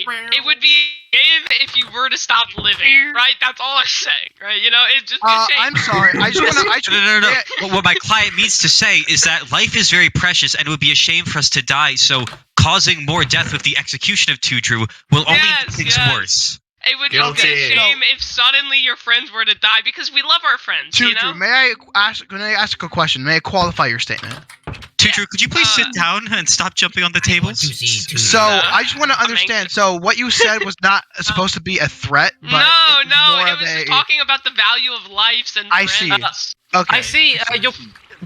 It would be a shame if you were to stop living, right? That's all I'm saying, right? You know, it's just a shame. I'm sorry. I just want to. No. But what my client means to say is that life is very precious, and it would be a shame for us to die. So causing more death with the execution of TooDrew will only make things worse. It would just be a shame if suddenly your friends were to die because we love our friends. TooDrew, you know? may I ask a question? May I qualify your statement? TooDrew, could you please sit down and stop jumping on the tables? So I just want to understand. So what you said was not supposed to be a threat, but it was just talking about the value of lives and friends. I see. Okay. I see.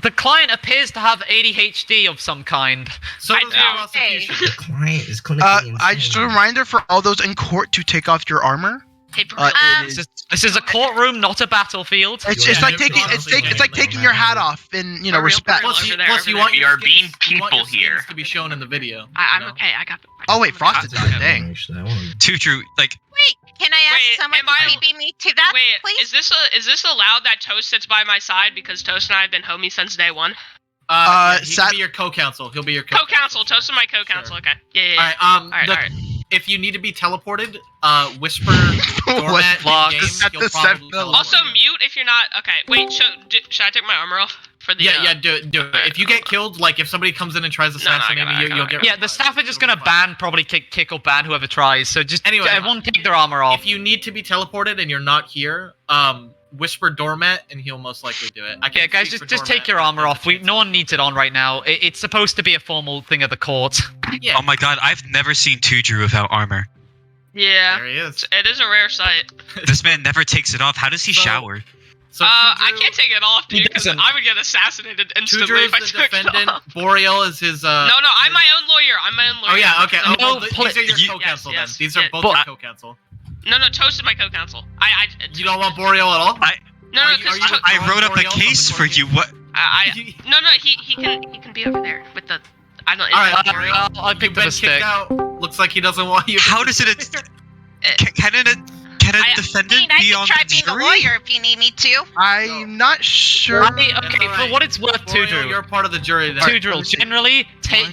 The client appears to have ADHD of some kind. So does the prosecution. The client is clinically insane. just a reminder for all those in court to take off your armor. This is a courtroom, not a battlefield. It's like taking your hat off in respect. Plus you want We are being people here. to be shown in the video. I'm okay. I got the. Oh wait, Frosted died. Dang. TooDrew, Wait, can I ask someone to TP me to that, please? Is this allowed that Toast sits by my side because Toast and I have been homies since day one? He'll be your co-counsel. He'll be your co-counsel. Toast is my co-counsel. Sure. Okay. Yeah. All right. If you need to be teleported, whisper Doormctt in game. You'll probably also mute if you're not. Okay. Wait. Should I take my armor off for the? Yeah. Do it. If you get killed, like if somebody comes in and tries to assassinate me, you'll get. Yeah, the staff are just gonna probably kick or ban whoever tries. So just everyone take their armor off. If you need to be teleported and you're not here, whisper Doormctt and he'll most likely do it. Yeah, guys, just take your armor off. No one needs it on right now. It's supposed to be a formal thing of the court. Yeah. Oh my god, I've never seen TooDrew without armor. Yeah. There he is. It is a rare sight. This man never takes it off. How does he shower? So I can't take it off, dude, because I would get assassinated instantly TooDrew's if I the took defendant. it off. Boreal is his. No, I'm my own lawyer. Oh yeah, okay. These are your co-counsel then. These are both your co-counsel. No, Toast is my co-counsel. You don't want Boreal at all? No, because I wrote up a case for you. What? No, he can be over there with the. I don't. Alright, I picked up a stick. Out. Looks like he doesn't want you. How does it? Can a defendant be on try the being jury? a lawyer if you need me to. I'm not sure. Okay, for what it's worth, TooDrew. You're part of the jury then. TooDrew,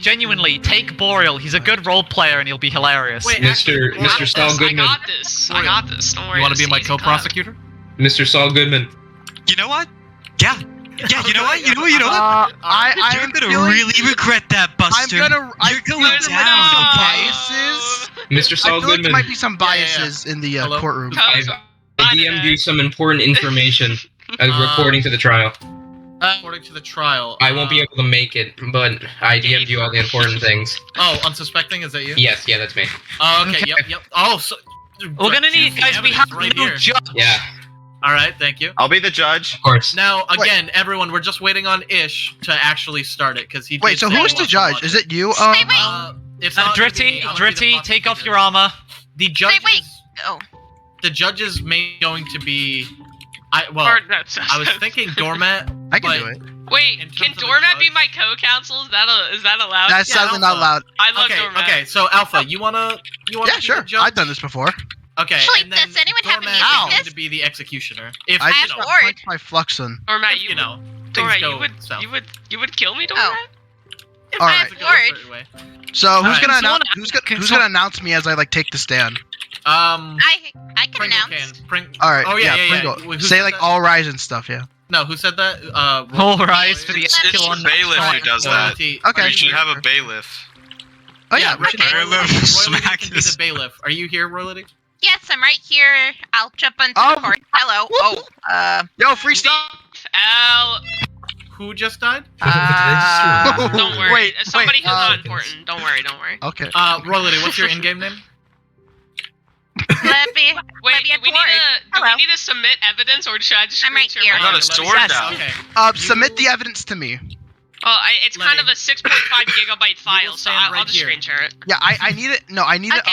genuinely, take Boreal. He's a good role player and he'll be hilarious. Wait, Mr. Saul Goodman. I got this. Don't worry. You want to be my co-prosecutor? Mr. Saul Goodman. You know what? Yeah. You know what? You're gonna really regret that, Buster. You're going down, okay? Mr. Saul I feel like Goodman. there might be some biases in the courtroom. I DM'd you some important information according to the trial. According to the trial. I won't be able to make it, but I DM'd you all the important things. Oh, unsuspecting? Is that you? Yes, yeah, that's me. Oh, okay, yep. Oh, so... We're gonna need, guys, we have right no here. judge. Yeah. Alright, thank you. I'll be the judge. Of course. Now, again, everyone, we're just waiting on Ish to actually start it, because he Wait, so who's the judge? Is it you? It's not Dritty, take off your armor. The judge Oh. The judge is going to be... I was thinking Doormctt. I can do it. Wait, can Doormctt be my co-counsel? Is that allowed? That's sadly not allowed. I love Doormctt. Okay, so Alpha, you wanna yeah, sure. I've done this before. Okay, Actually, and then does anyone have any Doormctt is business? going to be the executioner. If I you just know, punched my Fluxon. Doormctt, you know, Doormctt, you would kill me, Doormctt? All right. So who's gonna announce? Who's gonna announce me as I take the stand? I can Pringle announce. All right. Oh yeah. Pringle. Say all rise and stuff. Yeah. No, who said that? All rise for the It's the bailiff who does that. Okay. You should have a bailiff. Oh yeah. Royalty can be the bailiff. Are you here, Royalty? Yes, I'm right here. I'll jump onto the court. Hello. Yo, free stuff. Who just died? Don't worry. Somebody who's not important. Don't worry. Okay. Royalty, what's your in-game name? Wait, do we need to submit evidence, or should I just? I'm right here. I got a sword now. Okay. Submit the evidence to me. Well, it's kind of a 6.5 gigabyte file, so I'll just screen share it. Yeah, I need it. No, I need it.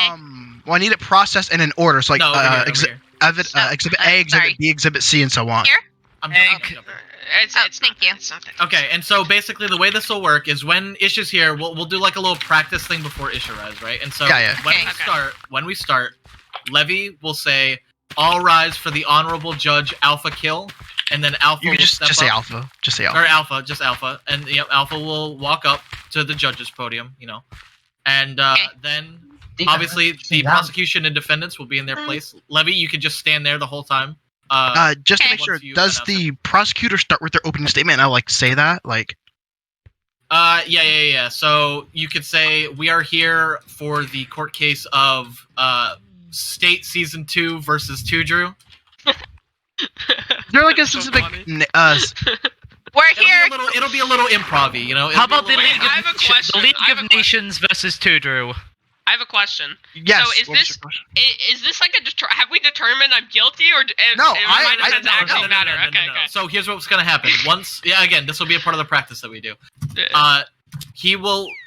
Well, I need it processed in an order. So like Exhibit A, Exhibit B, Exhibit C, and so on. Here? Thank you. It's not that. Okay, and so basically the way this will work is when Ish is here, we'll do like a little practice thing before Ish arrives, right? And so when we start, Levy will say, "All rise for the honorable judge AlphaKill," and then Alpha You will can just step say up. Alpha. Just say Alpha. Or Alpha, just Alpha, and Alpha will walk up to the judge's podium, and then Obviously, the prosecution and defendants will be in their place. Levy, you could just stand there the whole time. Just to make sure, does the prosecutor start with their opening statement and I say that? Yeah. So you could say, we are here for the court case of State Season 2 versus TooDrew. They're a specific... We're here. It'll be a little improv-y, you know? How about the League of Nations versus TooDrew? I have a question. Yes. So is this have we determined I'm guilty or no? It actually matter? Okay. So here's what's gonna happen. Again, this will be a part of the practice that we do.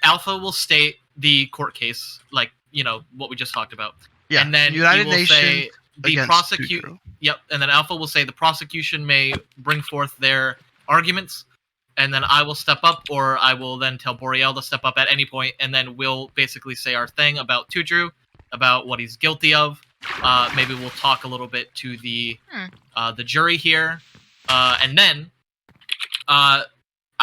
Alpha will state the court case, what we just talked about. Yeah. And then United he will Nations say the prosecution. Yep. And then Alpha will say the prosecution may bring forth their arguments, and then I will step up, or I will then tell Boreal to step up at any point, and then we'll basically say our thing about TooDrew, about what he's guilty of. Maybe we'll talk a little bit to the jury here, and then I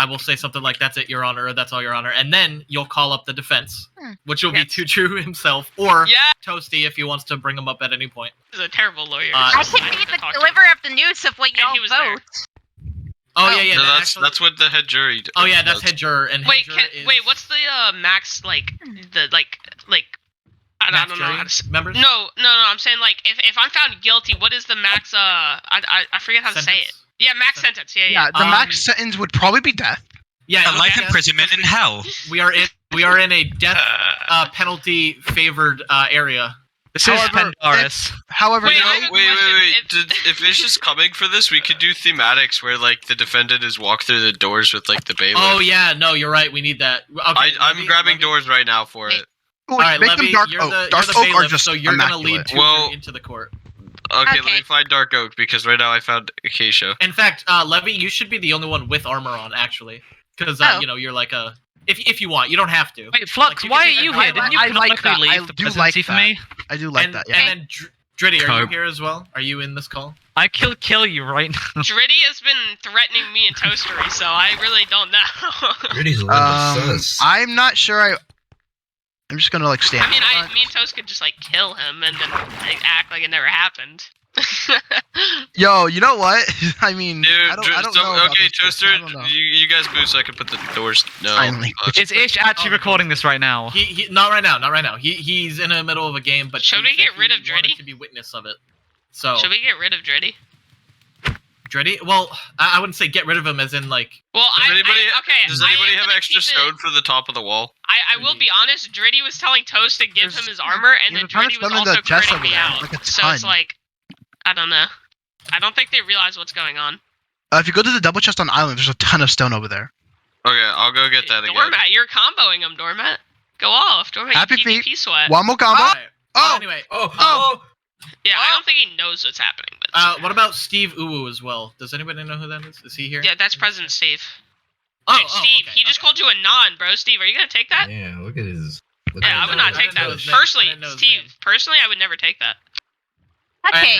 will say something like, "That's it, Your Honor," or "That's all, Your Honor," and then you'll call up the defense, which will be TooDrew himself, or Toasty if he wants to bring him up at any point. He's a terrible lawyer. I can be the deliverer of the news of what y'all vote. Oh yeah. No, that's what the head jury. Oh yeah, that's head juror. And wait, what's the max I don't know how to say. Members? No. I'm saying if I'm found guilty, what is the max? I forget how to say it. Yeah, max sentence. Yeah. The max sentence would probably be death. Yeah, life imprisonment in hell. We are in a death penalty favored area. This is Pandaris. However, wait. If Ish is coming for this, we could do thematics where the defendant is walk through the doors with the bailiff. Oh yeah, no, you're right. We need that. Okay, I'm grabbing doors right now for it. All right, make them dark oak. Dark oak are just so you're gonna lead into the court. Okay, let me find dark oak because right now I found acacia. In fact, Levy, you should be the only one with armor on actually, because you're like a. If you want, you don't have to. Wait, Flux, why are you here? Didn't you canonically leave the presidency for me? I do like that, yeah. And then, Dritty, are you here as well? Are you in this call? I kill you right now. Dritty has been threatening me and Toasteryy, so I really don't know. Dritty's a little sus. I'm not sure I'm just gonna stand. I mean, me and Toast could just kill him and then act like it never happened. Yo, you know what? I mean, dude, I don't know. Okay, Toaster, you guys move so I can put the doors. No. Is Ish actually recording this right now? He not right now. He's in the middle of a game, but should we get rid of Dritty? To be witness of it. So should we get rid of Dritty? Dritty? Well, I wouldn't say get rid of him as in Well, does anybody have extra stone for the top of the wall? I will be honest. Dritty was telling Toast to give him his armor, and then Dritty was also critting me out. So it's I don't know. I don't think they realize what's going on. If you go to the double chest on Island, there's a ton of stone over there. Okay, I'll go get that again. Doormctt, you're comboing him, Doormctt. Go off, Doormctt. Happy feet. feet. Sweat. One more combo. Anyway. Yeah, I don't think he knows what's happening. But what about SteveUwU as well? Does anybody know who that is? Is he here? Yeah, that's President Steve. Dude, Steve, he just called you a non, bro. Steve, are you gonna take that? Yeah, look at his. I would not take that. Personally, Steve, I would never take that. Okay,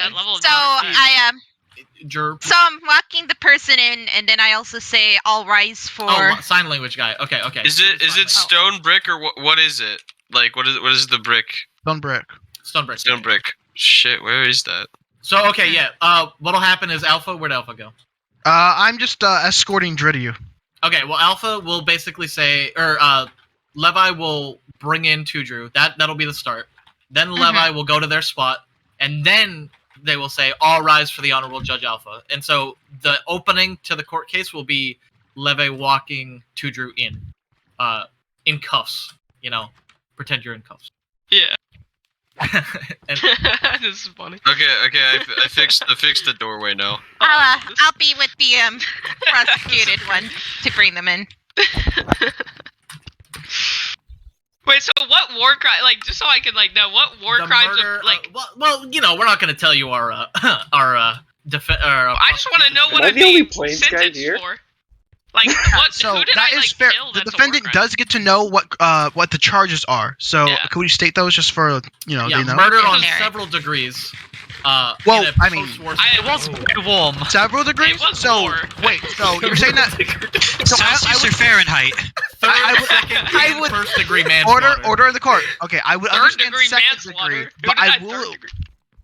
so I'm walking the person in, and then I also say, "All rise for." Oh, sign language guy. Okay. Is it stone brick or what is it? What is the brick? Stone brick. Stone brick. Shit, where is that? So okay, yeah. What'll happen is Alpha. Where'd Alpha go? I'm just escorting Dritty. Okay, well, Alpha will basically say, or Levi will bring in TooDrew. That'll be the start. Then Levi will go to their spot, and then they will say, "All rise for the Honorable Judge Alpha." And so the opening to the court case will be Levi walking TooDrew in cuffs. Pretend you're in cuffs. Yeah. This is funny. Okay. I fixed the doorway now. I'll be with the prosecuted one to bring them in. Wait, so what war crime? Just so I can know what war crimes murder, well, we're not going to tell you our I just want to know what I'm being sentenced for. What? So who did that is fair. The defendant does get to know what the charges are. So can we state those just for they know? Murder on several degrees. Well, I mean, it was warm. Several degrees. It was war. Wait, so you're saying that? Celsius or Fahrenheit? third, second, and first degree manslaughter. Order of the court. Okay, I would understand degree second manslaughter. degree, Who but did I third will. degree?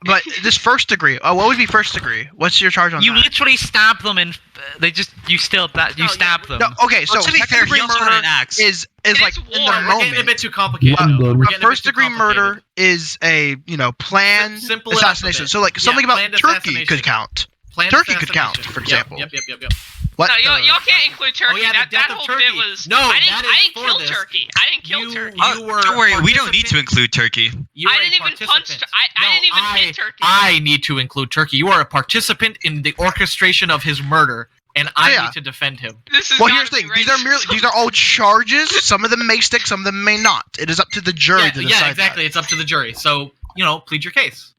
But this first degree. Oh, what would be first degree? What's your charge on You that? literally stab them and you stab them. No, okay, so to be fair, he also had an axe. is It like is in war. the We're We're getting a moment. bit too complicated. A first degree murder is a planned Simple it up a assassination. bit. So like something about planned Turkey assassination. could count. Planned Turkey could count, assassination. for example. Yep. What? No, y'all can't include Turkey. yeah, the that death of whole Turkey. bit was. No, I that didn't is for kill this. Turkey. I didn't kill Turkey. You were Don't worry, we don't need to participant. include Turkey. You I are a didn't even punch. participant. I didn't even hit Turkey. I need to include Turkey. You are a participant in the orchestration of his murder, and I need to defend him. This is Well, gotta here's the be thing. racist. These are all charges. Some of them may stick, some of them may not. It is up to the jury to decide. Yeah, exactly. It's up to the jury. So, plead your case.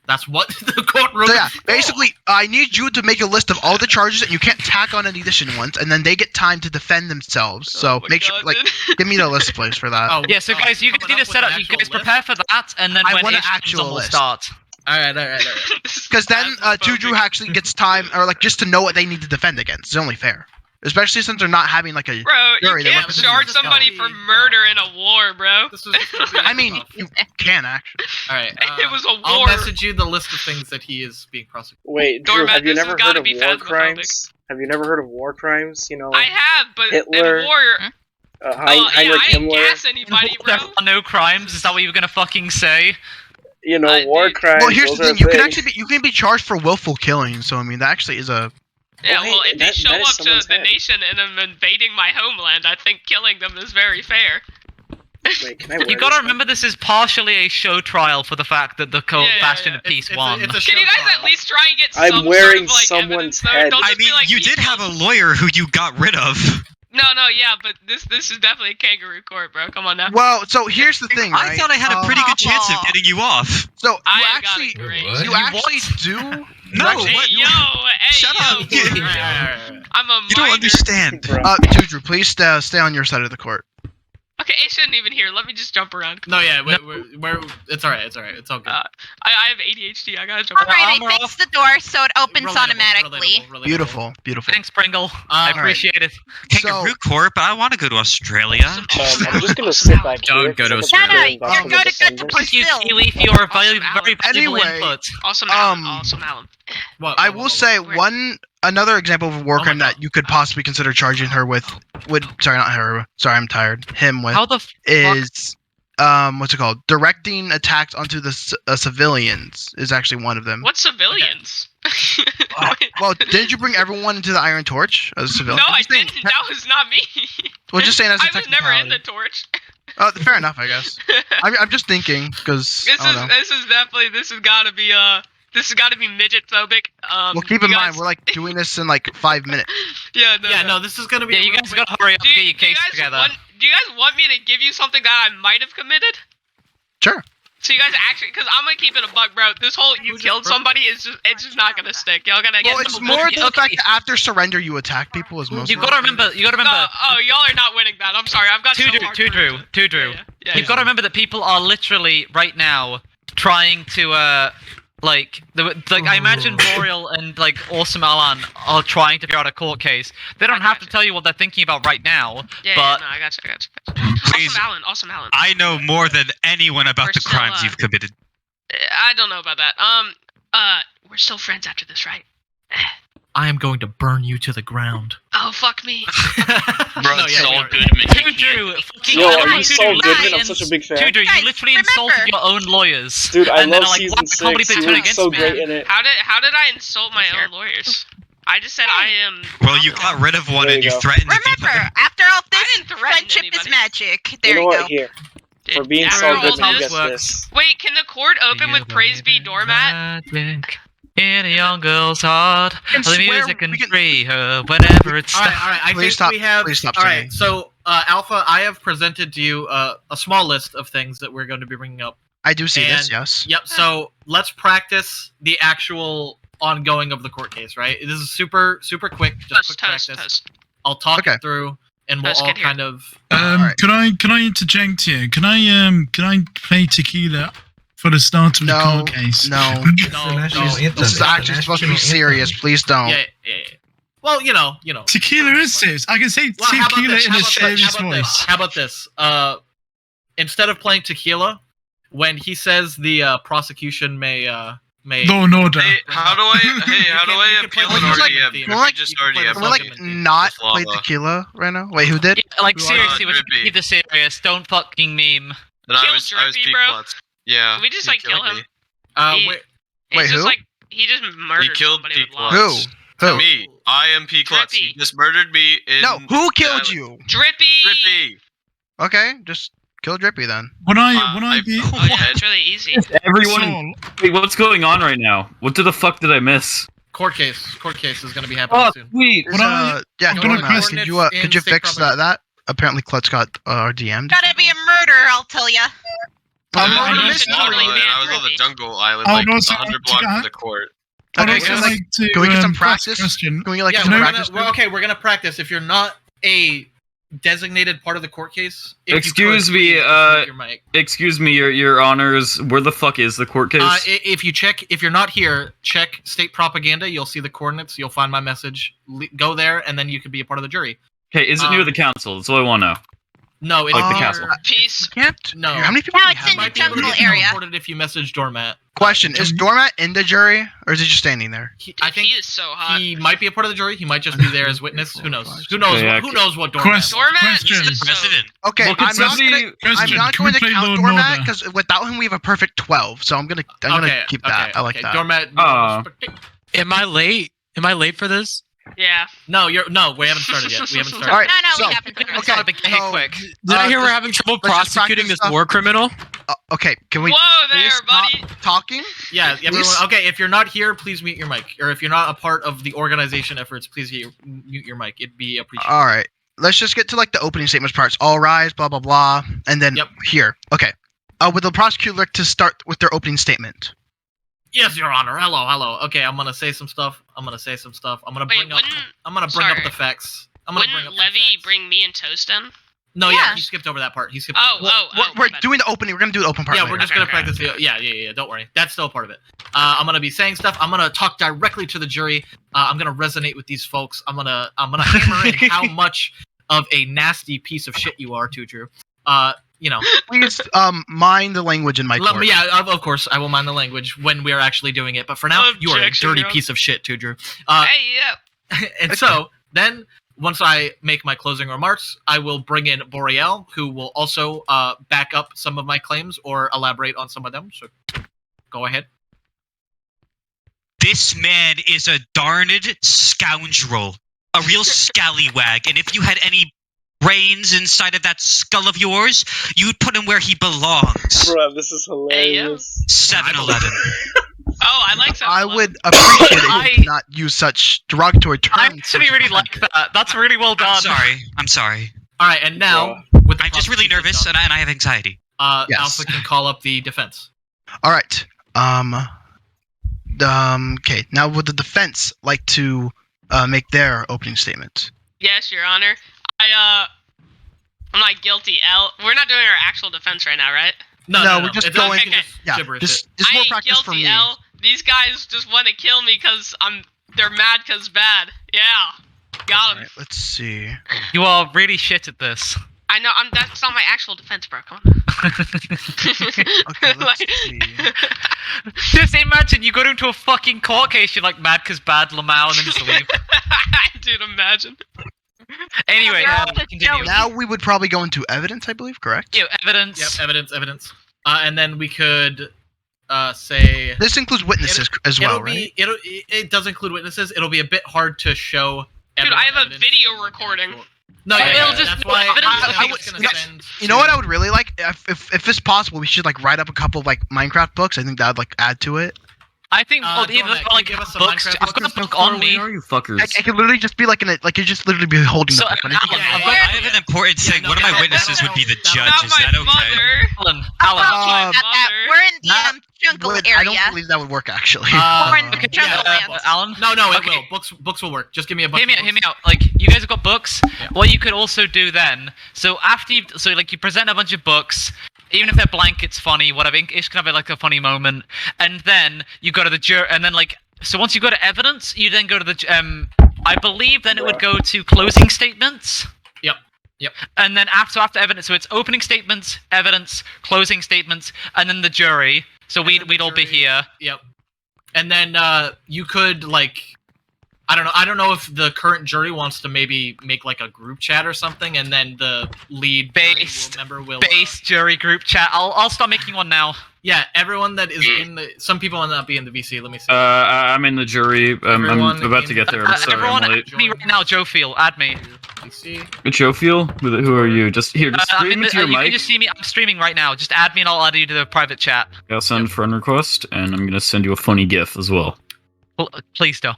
That's what the courtroom. So yeah, basically, I need you to make a list of all the charges, and you can't tack on any additional ones, and then they get time to defend themselves. So my make sure, God, dude. give me the list, please, for that. Yeah, so guys, you guys need to set up. You guys prepare for that, and then I when want an it comes actual on, we'll list. start. All right. Because then TooDrew actually gets time, or just to know what they need to defend against. It's only fair, especially since they're not having a Bro, jury. you can't charge somebody for murder in a war, bro. This was just gonna be I mean, you can actually. all right. It was a war. I'll message you the list of things that he is being prosecuted. Wait, Drew, Doormctt, have you this has never gotta heard of be war phasmophobic. crimes? Have you never heard of war crimes? I have, but Hitler, in war. Heinrich I didn't Himmler. gas anybody, bro. There are no crimes. Is that what you were gonna fucking say? War crimes. Well, here's those the are thing. You can things. actually be charged for willful killing. So I mean, that actually is a. Yeah, hey, well, if they that show is up to someone's the head. nation and I'm invading my homeland, I think killing them is very fair. Wait, can I wear You gotta this remember this is partially a show trial for the fact that the Bastion of Peace won. It's a Can you show guys trial. at least try and get I'm some wearing sort of, someone's evidence, though? head. Don't I just be mean, like, you he did have killed- a lawyer who you got rid of. No, yeah, but this is definitely a kangaroo court, bro. Come on now. Well, so here's the thing, right? I thought I had a pretty good chance of getting you off. So you I actually, got it great. What? you actually do. No, Hey, what? yo, hey, Shut yo. up. You I'm a don't minor. understand. Bro. TooDrew, please stay on your side of the court. Okay, it shouldn't even hear. Let me just jump around. No, yeah, we're it's alright. It's all good. I have ADHD. I gotta jump All around. right, I fixed the door so it opens Relatable, automatically. relatable. Beautiful. Thanks, Pringle. I Alright. appreciate it. Kangaroo Court, but I want to go to Australia. I'm just gonna sit back here. Don't go to because I'm Australia. feeling bad You're for going the to get to defendant. Thank you, Brazil. Kiwi, for your very valuable Anyway, input. Awesome Alan. Um, Awesome Alan. What, I will say another example of a war Oh my crime God. that you could possibly consider charging her with. Sorry, not her. Sorry, I'm tired. Him with How the fuck? is what's it called? Directing attacks onto the civilians is actually one of them. What civilians? Well, didn't you bring everyone into the Iron Torch as a civilian? No, I'm I just saying- didn't. That was not me. Well, just saying as a I was never in technicality. the torch. Fair enough, I guess. I'm just thinking because I don't know. This is definitely this has got to be midget phobic. Well, keep in mind we're like doing this in like 5 minutes. No, this is gonna be. Yeah, you guys gotta hurry up and get your case together. Do you guys want me to give you something that I might have committed? Sure. So you guys actually, because I'm gonna keep it a buck, bro. This whole you killed somebody is just not gonna stick. Y'all gotta get. Well, it's some more bullshit. the fact that after surrender you attack people is most. You gotta remember. No, oh, y'all are not winning that. I'm sorry. I've got TooDrew. Yeah. You've got to remember that people are literally right now trying to I imagine Boreal and Awesome Alan are trying to figure out a court case. They don't have to tell you what they're thinking about right now. Yeah, no, I got you. Please. Awesome Alan. I know more than anyone about We're the still, crimes you've committed. I don't know about that. We're still friends after this, right? I am going to burn you to the ground. Oh, fuck me. Bro, No, yeah, Saul we are- Goodman. TooDrew, fucking Yo, are TooDrew you Saul Goodman? I'm literally such a big fan. TooDrew, Guys, you literally remember- insulted your own lawyers. Dude, I and then love like, season wow, I can't believe 6. they He turned was against so me. great in it. How did I insult my own lawyers? I just said I am. Well, you got rid of one There and you you go. threatened to keep Remember, after all I this, didn't threaten friendship is anybody. magic. There You know you what? go. Here, for being After Saul all Goodman, you this- get this. Wait, can the court open with praise be doormat? In a young girl's heart, can the swear music can we can- free her whenever it's All right. I Please think stop- we have. please stop all singing. right, so Alpha, I have presented to you a small list of things that we're going to be bringing up. I do see this. And- Yes. Yep. So let's practice the actual ongoing of the court case. Right. This is super quick. Just quick practice. Toast. I'll talk Okay. it through, and we'll Let's all get here. kind of. Alright. Can I interject here? Can I play tequila for the start of the No. court case? No. Oh, No, This is actually supposed to be serious. Please don't. Yeah. Well, you know. Tequila is serious. I can say tequila in a serious voice. How about this? Instead of playing tequila, when he says the prosecution may Law and order. Hey, how do I appeal an RDM? We're Just RDM. We're like not play tequila right now. Wait, who did? Yeah, like seriously, keep this serious. Don't fucking meme. And I was bro. Yeah. Can we just like kill him? Wait, who? He just murdered He killed somebody with Pqche. logs. Who? Me. I am Pqche. He Drippy. just murdered me in... No, who killed you? Drippy! Okay, just kill Drippy then. When I be Oh yeah, it's really easy. Everyone, wait, what's going on right now? What the fuck did I miss? Court case is going to be happening soon. Sweet. Yeah, I'm gonna Doormctt, press could you fix that? Apparently, Klutz got RDM'd. Gotta be a murder, I'll tell ya. I was totally on the jungle island, Oh, like no, so 100 blocks from the court. I'd Okay, also like to, can we get some press practice? question. Can we like Yeah, some we're practice? we're gonna practice. If you're not a designated part of the court case, Excuse me, your honors. Where the fuck is the court case? If you're not here, check state propaganda. You'll see the coordinates. You'll find my message. Go there, and then you could be a part of the jury. Okay, is it near the council? That's all I want to know. No, it's Like the castle. Peace. Can't. No. How many people? No, do we it's have? in the Might be able to jungle get area. reported if you message Doormctt. Question: is Doormctt in the jury, or is he just standing there? I think he is so hot. he might be a part of the jury. He might just be there as witness. Who knows? Who knows? Yeah, Who knows what Doormctt? Question. Doormctt is so... President. Okay, Well, could I'm not somebody- gonna. I'm Question, not can going we to play count Law and Doormctt Order? because without him we have a perfect 12. So I'm gonna keep that. I like that. Doormctt. Am I late? Am I late for this? Yeah. No, we haven't started yet. We haven't started. All right. No, so, we haven't. Okay. Hey, quick. Did I hear we're having trouble let's just prosecuting practice this war criminal? Okay, can we? Whoa there, please stop buddy. Talking. Yeah, everyone. Please? Okay, if you're not here, please mute your mic. Or if you're not a part of the organization efforts, please mute your mic. It'd be appreciated. All right. Let's just get to like the opening statements parts. All rise, blah blah blah, and then here. Okay. Would the prosecutor like to start with their opening statement? Yes, Your Honor. Hello. Okay, I'm gonna say some stuff. I'm gonna bring up the facts. Wouldn't Levy bring me and Toast in? No, Yeah. he skipped over that part. He skipped. We're doing the opening. We're gonna do the open part. Yeah, later. we're just gonna practice the. Yeah. Don't worry. That's still part of it. I'm gonna be saying stuff. I'm gonna talk directly to the jury. I'm gonna resonate with these folks. I'm gonna hammer in how much of a nasty piece of shit you are, TooDrew. Please mind the language in my court. Yeah, of course, I will mind the language when we are actually doing it. But for now, you are a dirty piece of shit, TooDrew. And so then, once I make my closing remarks, I will bring in Boreal, who will also back up some of my claims or elaborate on some of them. So, go ahead. This man is a darned scoundrel, a real scallywag, and if you had any brains inside of that skull of yours, you'd put him where he belongs. Bro, this is hilarious. 7-Eleven. Oh, I like 7-Eleven. I would appreciate it if you did not use such derogatory terms. I actually really like that. That's really well done. I'm sorry. All right, and now I'm just really nervous and I have anxiety. Yes. Alpha can call up the defense. All right. Okay. Now, would the defense like to make their opening statement? Yes, Your Honor. I'm not guilty. We're not doing our actual defense right now, right? No, we're just It's going. okay. Yeah, Gibberish just I more ain't practice for guilty, me. These guys just want to kill me because they're mad because bad. Yeah, got All him. right, let's see. You are really shit at this. I know. That's not my actual defense, bro. Come on. Okay, let's see. Just imagine you go into a fucking court case, you're like mad because bad Lamau, and then just leave. Dude, imagine. Anyway, continue. Now we would probably go into evidence, I believe, correct? Yeah, evidence. Yep, evidence. And then we could say this includes witnesses as well, right? It does include witnesses. It'll be a bit hard to show. Dude, I have a video recording. No, that's why. You know what I would really like? If it's possible, we should like write up a couple of like Minecraft books. I think that would like add to it. I think either like give us some books. Minecraft I've got a book on me. Where are you fuckers? It could literally just be like it could just literally be holding the book. I have an important thing. One of my witnesses would be the judge. Is that okay? Alan. We're in the jungle area. I don't believe that would work actually. We're in the jungle land. Alan. No, it will. Books will work. Just give me a book. Hear me out. Like, you guys have got books. Yeah. What you could also do then, so after you present a bunch of books, even if they're blank, it's funny, whatever, it's kind of like a funny moment, and then you go to the jury, and then so once you go to evidence, you then go to the I believe then it would go to closing statements. Yep. And then after evidence, so it's opening statements, evidence, closing statements, and then the jury. So we'd all be here. Yep. And then you could like, I don't know if the current jury wants to maybe make like a group chat or something, and then the lead member will jury group chat. I'll start making one now. Yeah, everyone that is in the... Some people will not be in the VC. Let me see. I'm in the jury. I'm about to get there. I'm sorry, everyone, I'm late. add me right now, Jofiel. Add me. Jofiel? Who are you? Just here, just stream into your you mic. can just see me. I'm streaming right now. Just add me and I'll add you to the private chat. I'll send a friend request, and I'm going to send you a funny GIF as well. Well, please do.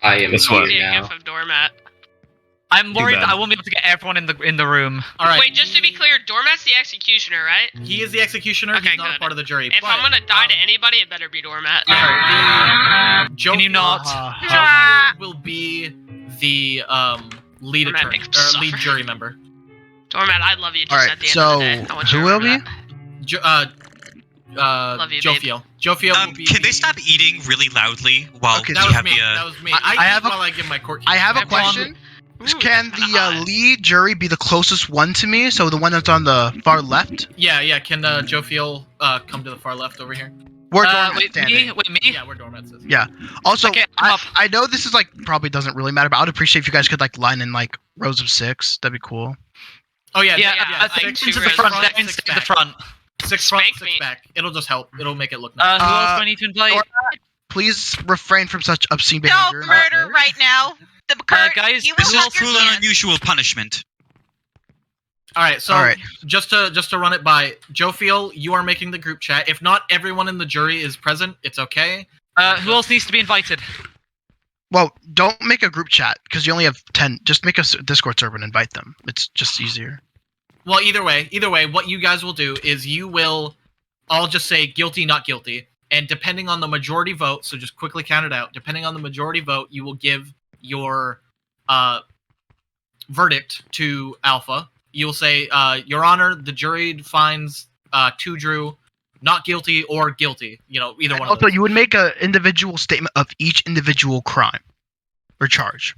I am here now. GIF of Doormctt. I'm worried that I won't be able to get everyone in the room. All right. Wait, just to be clear, Doormctt's the executioner, right? He is the executioner. Okay, he's not a part of the jury. If I'm gonna die to anybody, it better be Doormctt. Can you not? Joe will be the lead attorney or lead jury member. Doormctt, I love you. Just Alright, at the end of the day. I want you who to will be? Love you, Jofiel. Jofiel will be. Can they stop eating really loudly while we that have was me. the? That was me. I have while I give my court. I have a question. Can the lead jury be the closest one to me? So the one that's on the far left? Yeah. Can Jofiel come to the far left over here? Where Doormctt's standing. Me? Yeah, where Doormctt is. Yeah. Also, Okay, I know this is like probably doesn't really matter, but I would appreciate if you guys could like line in like rows of 6. That'd be cool. Oh yeah. I think into the front. Into the front. 6 front, 6 back. It'll just help. It'll make it look nice. Who else do I need to invite? Please refrain from such obscene behavior. Don't murder right now. The current, guys, you This will is have your cruel and chance. unusual punishment. All right. So just to run it by Jofiel, you are making the group chat. If not everyone in the jury is present, it's okay. Who else needs to be invited? Well, don't make a group chat because you only have 10. Just make a Discord server and invite them. It's just easier. Well, either way, what you guys will do is you will all just say guilty, not guilty, and depending on the majority vote, so just quickly count it out. Depending on the majority vote, you will give your verdict to Alpha. You will say, Your Honor, the jury finds TooDrew not guilty or guilty. You know, either one. Also, you would make an individual statement of each individual crime or charge.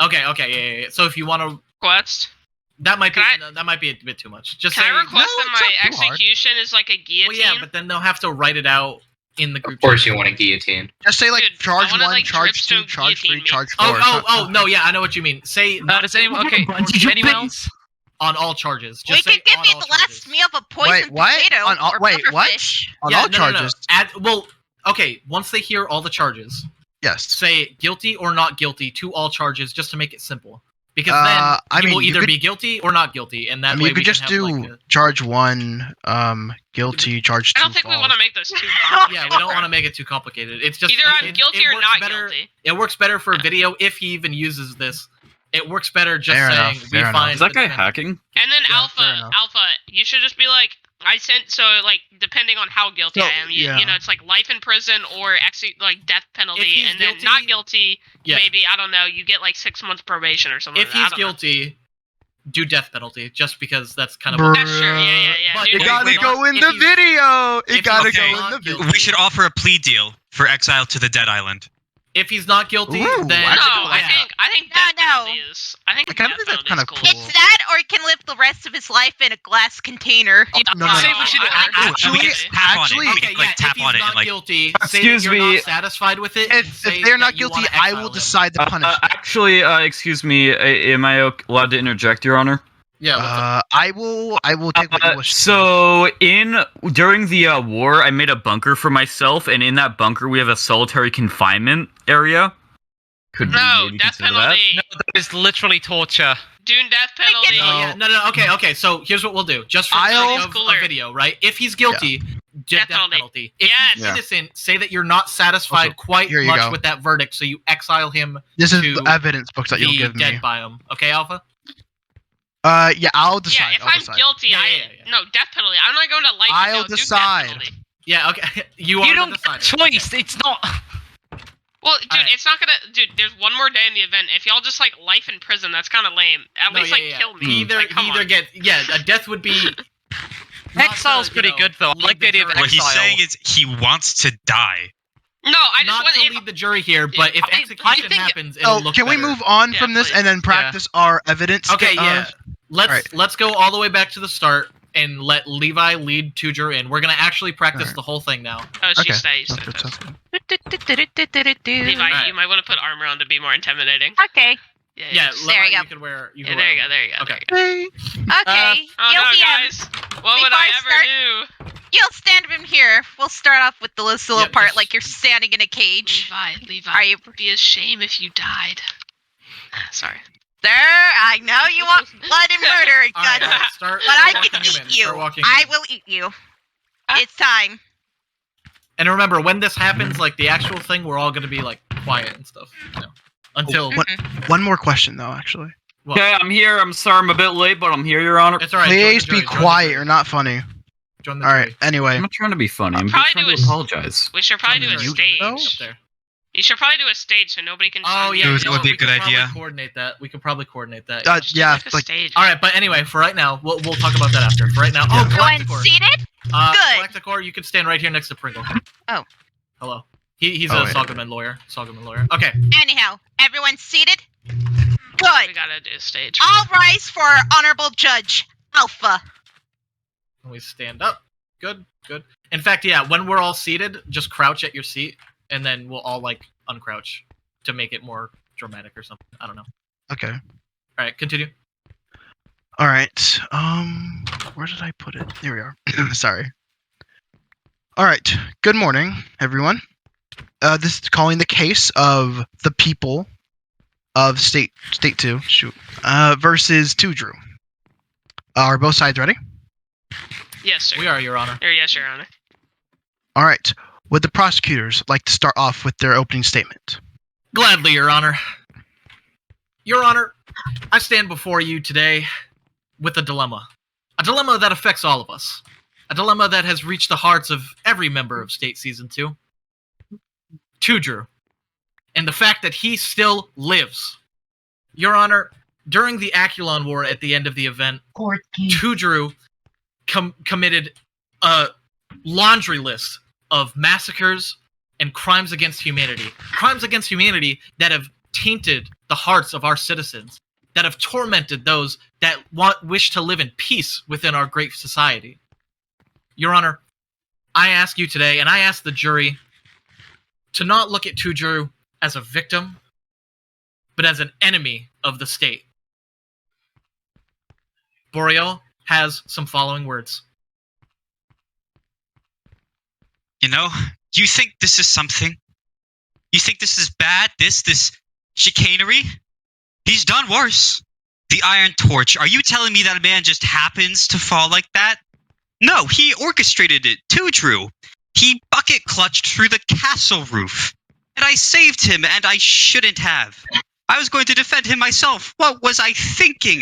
Okay, yeah. So if you want to request. That might be a bit too much. Just can say, I request that my execution is like a guillotine? Well, yeah, but then they'll have to write it out in the group. Of course, you want a guillotine. Just say like charge 1, like, charge 2, charge 3, charge 4. Oh, no, yeah, I know what you mean. Say. Does anyone? Okay, anyone else? On all charges. Just we could give you the last meal of a poisoned potato. On all, or what? Fish. On all charges. Well, okay. Once they hear all the charges, yes. Say guilty or not guilty to all charges, just to make it simple. Because then you will either be guilty or not guilty, and that way you could just do charge 1, guilty, charge 2. I don't think we want to make this too complicated. Yeah, we don't want to make it too complicated. It's just either I'm guilty or not guilty. It works better for video if he even uses this. It works better just saying we find. Is that guy hacking? And then Alpha, you should just be like, I sent, so like depending on how guilty I am, you know, it's like life in prison or like death penalty, and then not guilty. Maybe I don't know, you get like 6 months probation or something. If he's guilty, do death penalty, just because that's kind of. That's true. Yeah. But it gotta go in the video. It gotta go in the video. We should offer a plea deal for exile to the Dead Island. If he's not guilty, then I think death penalty is. I think death that's kind of cool. It's that, or he can live the rest of his life in a glass container. Actually, if he's not guilty, excuse me. You're not satisfied with it. If they're not guilty, I will decide the punishment. Actually, excuse me. Am I allowed to interject, Your Honor? Yeah. I will take what you wish. So during the war, I made a bunker for myself, and in that bunker we have a solitary confinement area. Could we maybe death consider penalty. that? No, that is literally torture. Doing death penalty. No. Okay. So here's what we'll do. Just for the sake of a video, right? If he's guilty, death penalty. If he's innocent, say that you're not satisfied quite much with that verdict, so you exile him. This is the evidence books that you'll give me. Dead biome. Okay, Alpha. Yeah, I'll decide. Yeah, if I'm guilty, no death penalty. I'm not going to life. I'll decide. Yeah, okay. You don't get a choice. It's not. Well, dude, it's not gonna. Dude, there's one more day in the event. If y'all just like life in prison, that's kind of lame. At least kill me. A death would be. Exile's pretty good though. I like the idea of exile. What he's saying is he wants to die. No, I just not want to lead the jury here, but if execution happens, it'll look can we better. move on from this and then practice our evidence? Okay, yeah. Let's go all the way back to the start and let Levi lead TooDrew in. We're gonna actually practice the whole thing now. Oh, she stays. Levi, you might want to put armor on to be more intimidating. Okay. Yeah, there you go. You could wear. You Yeah, could there you wear go. There you go. Okay. Okay. Oh you'll no, be guys! What would I ever do? You'll stand him here. We'll start off with the little part, like you're standing in a cage. Levi, Are you? Be a shame if you died. Sorry. Sir, I know you want blood and murder, Alright, but I can eat you. I will eat you. It's time. And remember, when this happens, like the actual thing, we're all gonna be like quiet and stuff. You know, until one more question though, actually. What? Okay, I'm here. I'm sorry I'm a bit late, but I'm here, Your Honor. It's alright. Please be quiet. You're not funny. Join the Alright, anyway. I'm not trying to be funny. I'm Probably just trying do to a- apologize. We should probably do a stage. You should probably do a stage so nobody can. Oh chime yeah, in. you know what, we could probably Coordinate that. We could probably coordinate that. Yeah, Like a stage. All right, but anyway, for right now, we'll talk about that after. For right now, Everyone Galacticor. seated? Good. Galacticor, you can stand right here next to Pringle. Oh. Hello. He's Oh, a wait. Saul Goodman lawyer. Okay. Anyhow, everyone seated? We Good. gotta do a stage. All rise for our honorable judge, Alpha. And we stand up. Good. In fact, yeah, when we're all seated, just crouch at your seat, and then we'll all like uncrouch to make it more dramatic or something. I don't know. Okay. All right, continue. All right. Where did I put it? There we are. Sorry. All right. Good morning, everyone. This is calling the case of the people of State 2. Versus TooDrew. Are both sides ready? Yes, sir. We are, Your Honor. Yes, Your Honor. All right. Would the prosecutors like to start off with their opening statement? Gladly, Your Honor. Your Honor, I stand before you today with a dilemma. A dilemma that affects all of us. A dilemma that has reached the hearts of every member of State Season 2. TooDrew. And the fact that he still lives. Your Honor, during the Aculon War at the end of the event, TooDrew committed a laundry list of massacres and crimes against humanity. Crimes against humanity that have tainted the hearts of our citizens, that have tormented those that wish to live in peace within our great society. Your Honor, I ask you today, and I ask the jury, to not look at TooDrew as a victim, but as an enemy of the state. Boreal has some following words. You know, you think this is something? You think this is bad? This chicanery? He's done worse. The Iron Torch. Are you telling me that a man just happens to fall like that? No, he orchestrated it. TooDrew. He bucket clutched through the castle roof. And I saved him, and I shouldn't have. I was going to defend him myself. What was I thinking?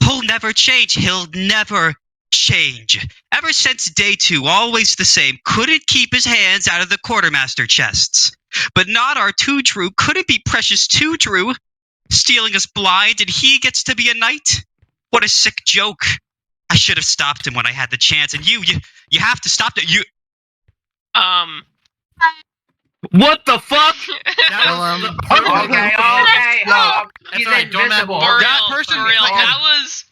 He'll never change. He'll never change. Ever since day 2, always the same. Couldn't keep his hands out of the quartermaster chests. But not our TooDrew. Couldn't be precious TooDrew. Stealing us blind, and he gets to be a knight? What a sick joke. I should have stopped him when I had the chance, and you have to stop it. What the fuck? Okay. He's invisible. That person,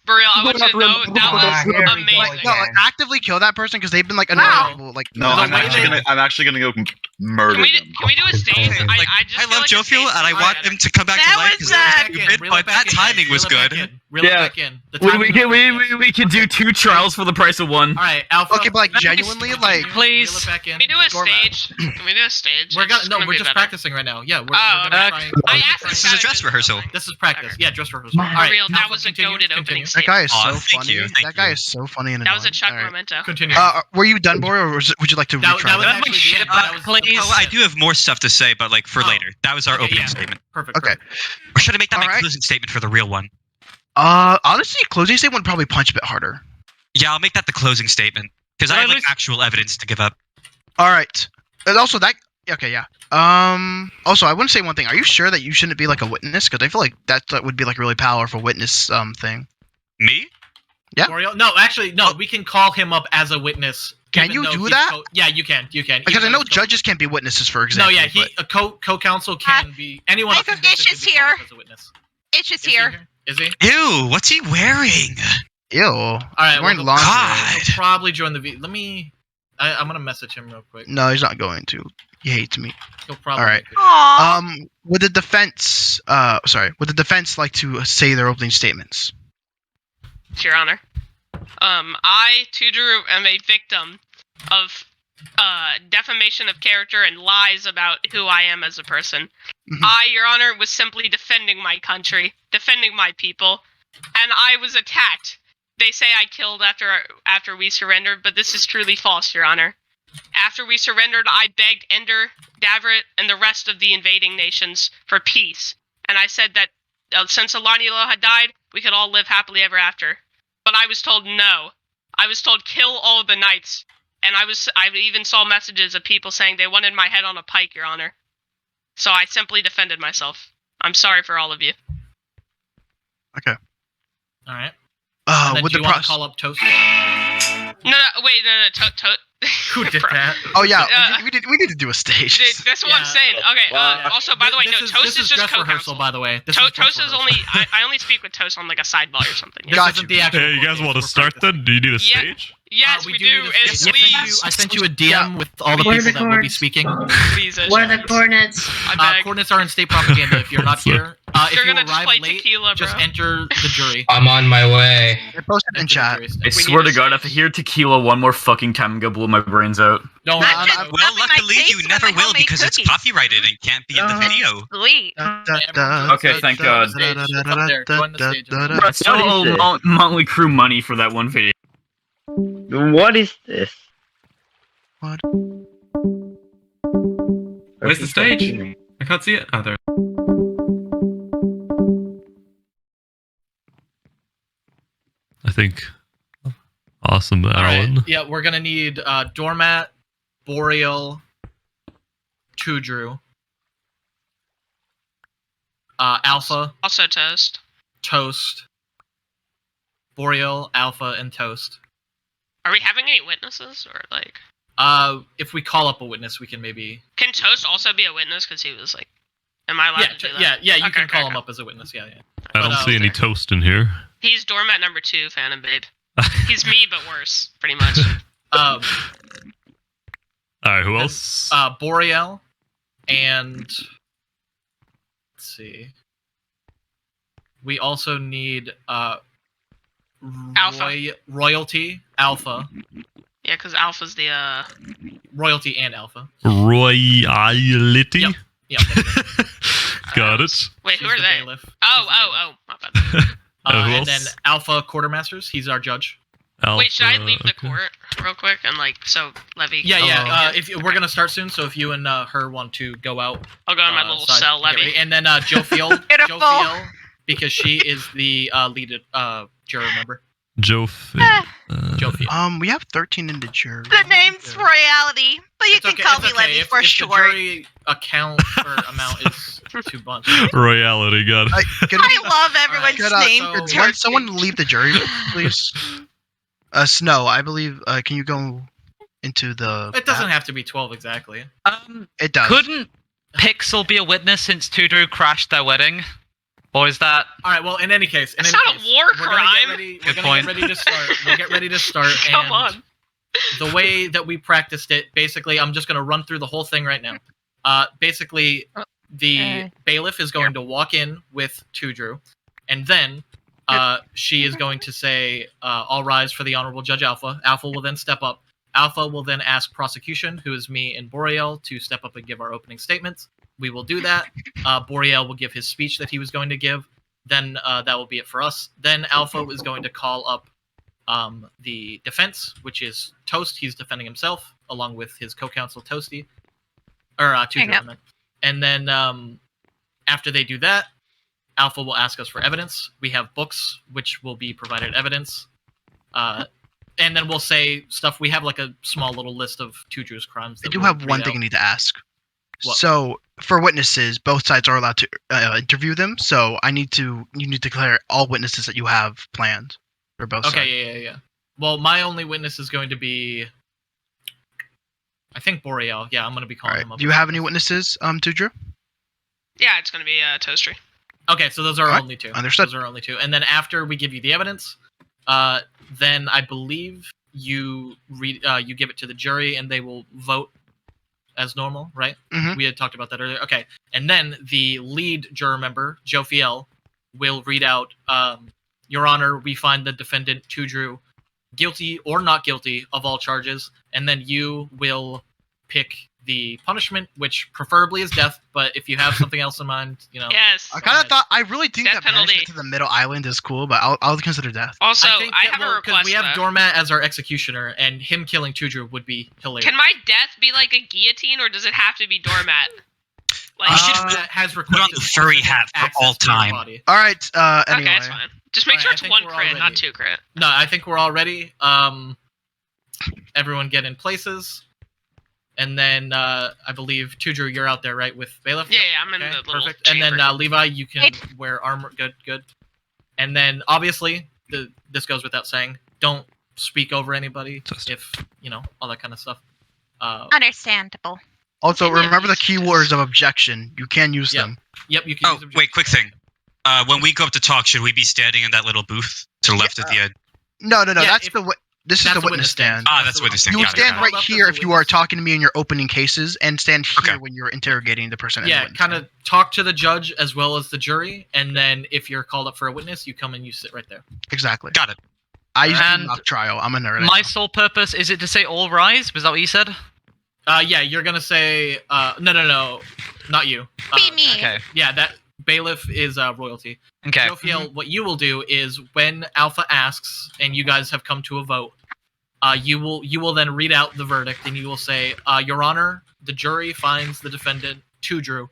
Boreal, I want you to know that was amazing. No, actively kill that person because they've been like annoying people. Like, no, I'm actually gonna go murder them. Can we do a stage? I love Jofiel, and I want him to come back to life because he's stupid, but that timing was good. Yeah, we can do 2 trials for the price of 1. All right, Alpha. Okay, but like genuinely, like, please. Can we do a stage? Can we do a stage? We're just practicing right now. Yeah, we're gonna try. This is a dress rehearsal. This is practice. Yeah, dress rehearsal. All right, Real, that was a goated opening that guy is so thank funny. you. That guy is so funny and that was a annoying. Chuck Memento. Continue. Were you done, Boreal, or would you like to retry that was that? actually the end. I do have more stuff to say, but like for later. That was our opening statement. Perfect. Okay. Or should I make that my closing statement for the real one? Honestly, closing statement would probably punch a bit harder. Yeah, I'll make that the closing statement because I have like actual evidence to give up. All right. And also that. Okay, yeah. Also, I want to say one thing. Are you sure that you shouldn't be like a witness? Because I feel like that would be like a really powerful witness thing. Me? Yeah. Boreal? No, actually, no. We can call him up as a witness Can you do that? Yeah, you can. You can. Because I know judges can't be witnesses, for example. No, yeah, a co-counsel can be anyone. I think Ish is here. Ish is here. Is he? Ew, what's he wearing? Ew. All right, wearing lingerie. He'll probably join the Let me. I'm gonna message him real quick. No, he's not going to. He hates me. He'll probably. All right. Would the defense, like to say their opening statements? Your Honor. I, TooDrew, am a victim of defamation of character and lies about who I am as a person. I, Your Honor, was simply defending my country, defending my people, and I was attacked. They say I killed after we surrendered, but this is truly false, Your Honor. After we surrendered, I begged Ender, Davrit, and the rest of the invading nations for peace, and I said that since Alanielo had died, we could all live happily ever after. But I was told no. I was told kill all of the knights, and I even saw messages of people saying they wanted my head on a pike, Your Honor. So I simply defended myself. I'm sorry for all of you. Okay. All right. Would do the you want to call up Toast? No, wait, no. Who did that? Oh yeah, we need to do a stage. That's what I'm saying. Okay. Also, by the way, Toast is just dress co-counsel. rehearsal, by the way. Toast is only. I only speak with Toast on like a sidebar or something. Gotcha. Hey, you guys want to start then? Do you need a stage? Yes, we do. And please. I sent you a DM with all the people that will be speaking. Please. What are the coordinates? Coordinates are in state propaganda. If you're not here, if You're you gonna just arrive play late, tequila, bro. just enter the jury. I'm on my way. I posted in chat. I swear to God, if I hear tequila one more fucking time, I'm gonna blow my brains out. No, well, luckily you never will because it's copyrighted and can't be in the video. Sweet. Okay, thank God. It's still Motley Crue money for that one video. What is this? What? Where's the stage? I can't see it. Oh, there. I think. Awesome, Alan. Right. Yeah, we're gonna need Doormctt, Boreal, TooDrew, Alpha. Also Toast. Toast. Boreal, Alpha, and Toast. Are we having any witnesses or like? If we call up a witness, we can maybe. Can Toast also be a witness because he was like? Am I allowed to do that? Yeah. You can call him up as a witness. Yeah. I don't see any Toast in here. He's Doormctt number 2, Phantom Babe. He's me, but worse, pretty much. All right, who else? Boreal, and let's see. We also need Alpha. Royalty, Alpha. Yeah, because Alpha's the Royalty and Alpha. Royalty. Yep. Got it. Wait, who are they? Bailiff. Oh, my bad. And then Alpha Quartermasters. He's our judge. Alpha, wait, should I leave the court real quick and so Levy? Yeah. We're gonna start soon, so if you and her want to go out, I'll go in my little cell, Levy. And then Joe Fiel, because she is the lead juror member. Joe Fiel. We have 13 in the jury. The name's Royalty, but you can call me Levy for short. The jury account for amount is too much. Royalty, got it. I love everyone's name. Can someone leave the jury, please? Snow, I believe. Can you go into the? It doesn't have to be 12 exactly. It does. Couldn't Pixel be a witness since TooDrew crashed their wedding? Or is that? All right. Well, in any case, it's not a war crime. We're gonna get ready to start. We'll get ready to start. Come on. The way that we practiced it, basically, I'm just gonna run through the whole thing right now. Basically, the bailiff is going to walk in with TooDrew, and then she is going to say, "All rise for the Honorable Judge Alpha." Alpha will then step up. Alpha will then ask Prosecution, who is me and Boreal, to step up and give our opening statements. We will do that. Boreal will give his speech that he was going to give. Then that will be it for us. Then Alpha is going to call up the defense, which is Toast. He's defending himself, along with his co-counsel Toasty. Or two gentlemen. And then after they do that, Alpha will ask us for evidence. We have books, which will be provided evidence. And then we'll say stuff. We have like a small little list of TooDrew's crimes. I do have one thing I need to ask. What? So, for witnesses, both sides are allowed to interview them. So, you need to declare all witnesses that you have planned for both sides. Okay, yeah. Well, my only witness is going to be I think Boreal. Yeah, I'm gonna be calling him up. Do you have any witnesses, TooDrew? Yeah, it's gonna be Toasteryy. Okay, so those are only two. Understood. Those are only two. And then after we give you the evidence, then I believe you you give it to the jury and they will vote as normal, right? Mm-hmm. We had talked about that earlier. Okay. And then the lead juror member, Joe Fiel, will read out, Your Honor, we find the defendant, TooDrew, guilty or not guilty of all charges. And then you will pick the punishment, which preferably is death, but if you have something else in mind, Yes. I kind of thought, I really think death that penalty banishment to the middle island is cool, but I'll consider death. Also, I have a request. We have Doormctt as our executioner, and him killing TooDrew would be hilarious. Can my death be like a guillotine, or does it have to be Doormctt? Like, has put on the furry hat for all time. All right. Anyway. Okay, that's fine. Just make sure it's 1 crit, not 2 crit. No, I think we're all ready. Everyone get in places. And then I believe TooDrew, you're out there, right, with Bailiff? Yeah, I'm in the little perfect. chamber. And then Levi, you can wear armor. Good. And then obviously, this goes without saying. Don't speak over anybody. If all that kind of stuff. Understandable. Also, remember the keywords of objection. You can use them. Yep, you can. Wait, quick thing. When we go up to talk, should we be standing in that little booth to the left of the end? No. That's this is the witness stand. That's the witness stand. You would stand right here if you are talking to me in your opening cases, and stand here when you're interrogating the person. Yeah, kind of talk to the judge as well as the jury, and then if you're called up for a witness, you come and you sit right there. Exactly. Got it. I used to mock trial. I'm a nerd. My sole purpose, is it to say all rise? Was that what you said? Yeah, you're gonna say no, not you. Be me. Okay. Yeah, that bailiff is royalty. Okay. Jophiel, what you will do is when Alpha asks and you guys have come to a vote, you will then read out the verdict and you will say, Your Honor, the jury finds the defendant, TooDrew,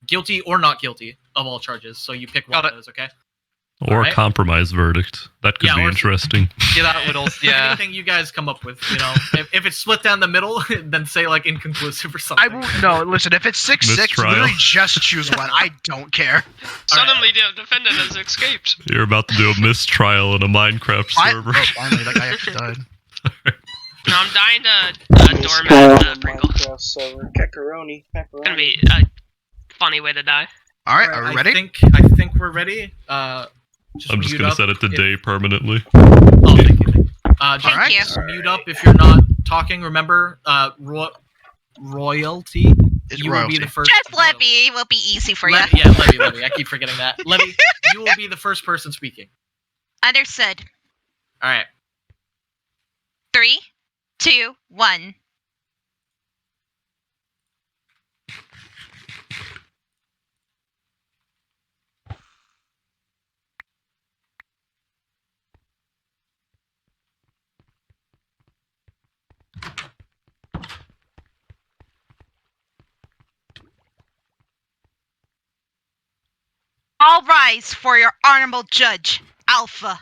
guilty or not guilty of all charges. So you pick one of those, okay? Or a compromise verdict. That could be interesting. Get out little, anything you guys come up with, if it's split down the middle, then say like inconclusive or something. I won't. No, listen. If it's 6-6, literally just choose one. I don't care. Suddenly, the defendant has escaped. You're about to do a mistrial in a Minecraft server. Finally, that guy actually died. No, I'm dying to Doormctt Pringle. Pepperoni. Gonna be a funny way to die. All right, are we ready? I think we're ready. I'm just gonna set it to day permanently. Oh, thank you. Thank you. Just mute up if you're not talking. Remember, royalty. You will be the first. Just Levy will be easy for you. Yeah, Levy. I keep forgetting that. Levy, you will be the first person speaking. Understood. All right. 3, 2, 1. All rise for your honorable judge, Alpha.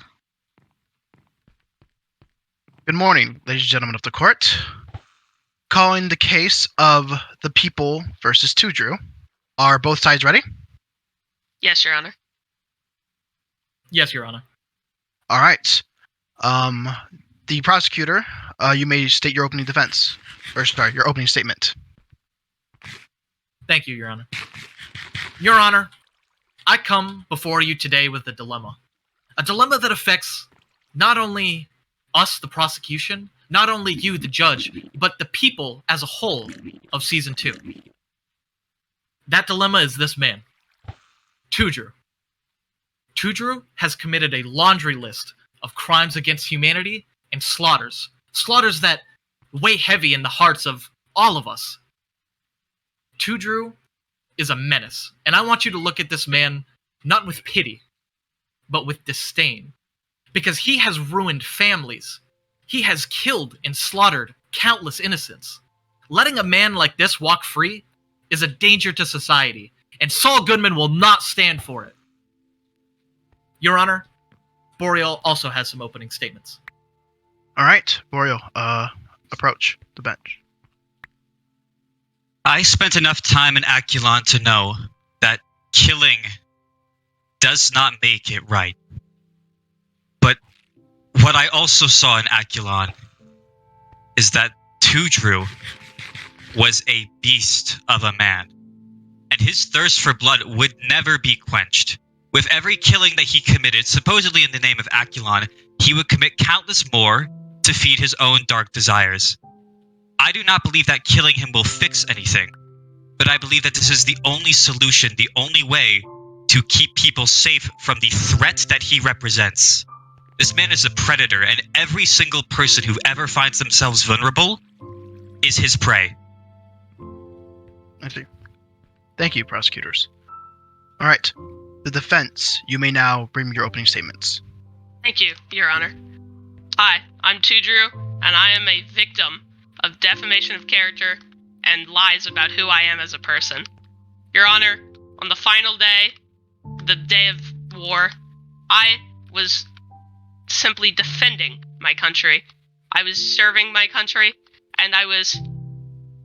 Good morning, ladies and gentlemen of the court. Calling the case of the people versus TooDrew. Are both sides ready? Yes, Your Honor. Yes, Your Honor. All right. The prosecutor, you may state your opening defense. Or, sorry, your opening statement. Thank you, Your Honor. Your Honor, I come before you today with a dilemma. A dilemma that affects not only us, the prosecution, not only you, the judge, but the people as a whole of Season 2. That dilemma is this man, TooDrew. TooDrew has committed a laundry list of crimes against humanity and slaughters. Slaughters that weigh heavy in the hearts of all of us. TooDrew is a menace, and I want you to look at this man not with pity, but with disdain. Because he has ruined families. He has killed and slaughtered countless innocents. Letting a man like this walk free is a danger to society, and Saul Goodman will not stand for it. Your Honor, Boreal also has some opening statements. All right, Boreal, approach the bench. I spent enough time in Aculon to know that killing does not make it right. But what I also saw in Aculon is that TooDrew was a beast of a man, and his thirst for blood would never be quenched. With every killing that he committed, supposedly in the name of Aculon, he would commit countless more to feed his own dark desires. I do not believe that killing him will fix anything, but I believe that this is the only solution, the only way to keep people safe from the threat that he represents. This man is a predator, and every single person who ever finds themselves vulnerable is his prey. I see. Thank you, prosecutors. All right. The defense, you may now bring your opening statements. Thank you, Your Honor. Hi, I'm TooDrew, and I am a victim of defamation of character and lies about who I am as a person. Your Honor, on the final day, the day of war, I was simply defending my country. I was serving my country, and I was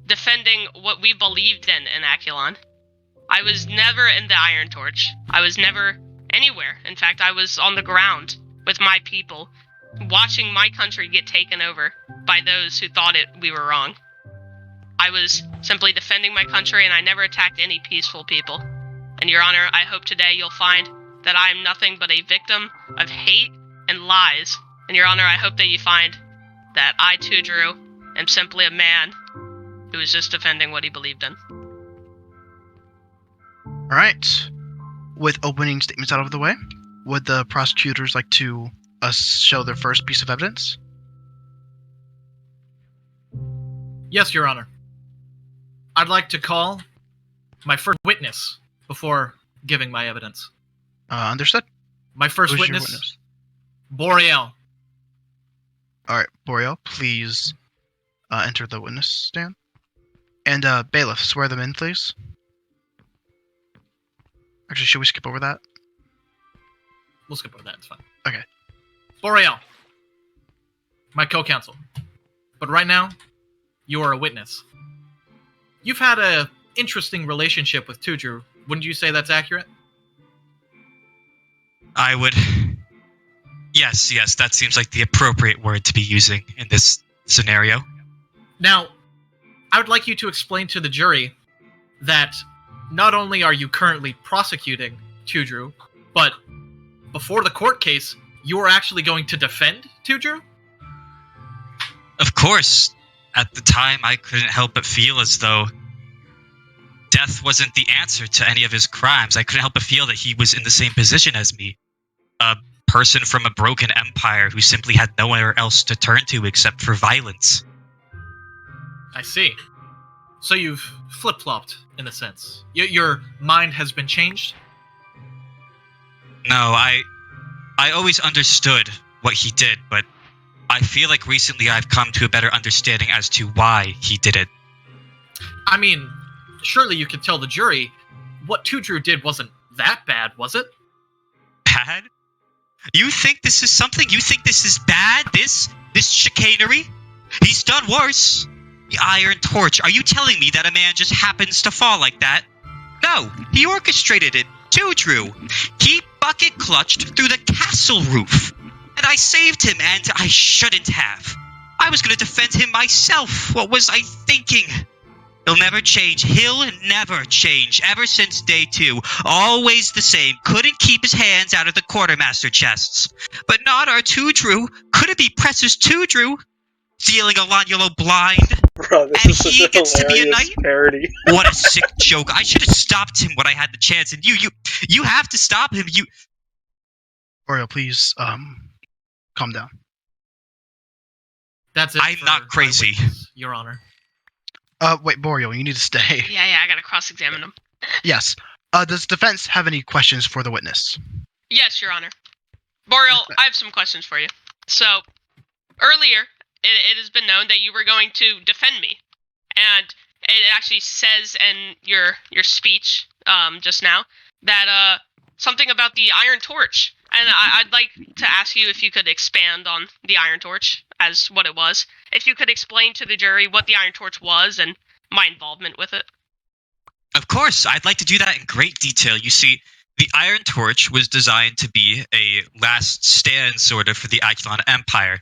defending what we believed in Aculon. I was never in the Iron Torch. I was never anywhere. In fact, I was on the ground with my people, watching my country get taken over by those who thought we were wrong. I was simply defending my country, and I never attacked any peaceful people. And Your Honor, I hope today you'll find that I am nothing but a victim of hate and lies. And Your Honor, I hope that you find that I, TooDrew, am simply a man who was just defending what he believed in. All right. With opening statements out of the way, would the prosecutors like to show their first piece of evidence? Yes, Your Honor. I'd like to call my first witness before giving my evidence. Understood. My first witness, Boreal. All right, Boreal, please enter the witness stand. And Bailiff, swear them in, please. Actually, should we skip over that? We'll skip over that, it's fine. Okay. Boreal, my co-counsel. But right now, you are a witness. You've had a interesting relationship with TooDrew. Wouldn't you say that's accurate? I would... Yes, that seems like the appropriate word to be using in this scenario. Now, I would like you to explain to the jury that not only are you currently prosecuting TooDrew, but before the court case, you are actually going to defend TooDrew? Of course. At the time, I couldn't help but feel as though death wasn't the answer to any of his crimes. I couldn't help but feel that he was in the same position as me. A person from a broken empire who simply had nowhere else to turn to except for violence. I see. So you've flip-flopped, in a sense. Your mind has been changed? No, I always understood what he did, but I feel like recently I've come to a better understanding as to why he did it. I mean, surely you could tell the jury what TooDrew did wasn't that bad, was it? Bad? You think this is something? You think this is bad? This chicanery? He's done worse. The Iron Torch. Are you telling me that a man just happens to fall like that? No, he orchestrated it. TooDrew. He bucket clutched through the castle roof. And I saved him, and I shouldn't have. I was going to defend him myself. What was I thinking? He'll never change. He'll never change. Ever since day 2. Always the same. Couldn't keep his hands out of the quartermaster chests. But not our TooDrew. Could it be Precious TooDrew? Stealing Alanyolo blind? Bro, this and is he such a gets to be a hilarious knight? parody. What a sick joke. I should have stopped him when I had the chance. And you have to stop him. Boreal, please, calm down. That's it. I'm not crazy. Witness, Your Honor. Wait, Boreal, you need to stay. Yeah, I gotta cross-examine him. Yes. Does defense have any questions for the witness? Yes, Your Honor. Boreal, I have some questions for you. So, earlier, it has been known that you were going to defend me. And it actually says in your speech, just now, that, something about the Iron Torch. And I'd like to ask you if you could expand on the Iron Torch as what it was. If you could explain to the jury what the Iron Torch was and my involvement with it. Of course, I'd like to do that in great detail. You see, the Iron Torch was designed to be a last stand, sort of, for the Aculon Empire.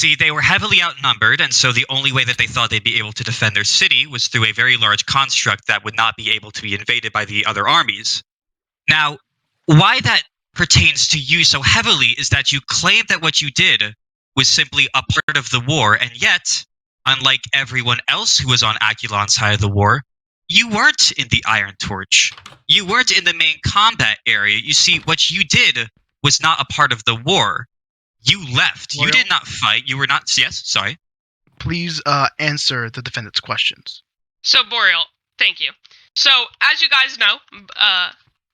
see, they were heavily outnumbered, and so the only way that they thought they'd be able to defend their city was through a very large construct that would not be able to be invaded by the other armies. Now, why that pertains to you so heavily is that you claim that what you did was simply a part of the war, and yet, unlike everyone else who was on Aculon's side of the war, you weren't in the Iron Torch. You weren't in the main combat area. You see, what you did was not a part of the war. You left. Boreal? You did not fight. You were not... Yes, sorry. Please answer the defendant's questions. So, Boreal, thank you. So, as you guys know,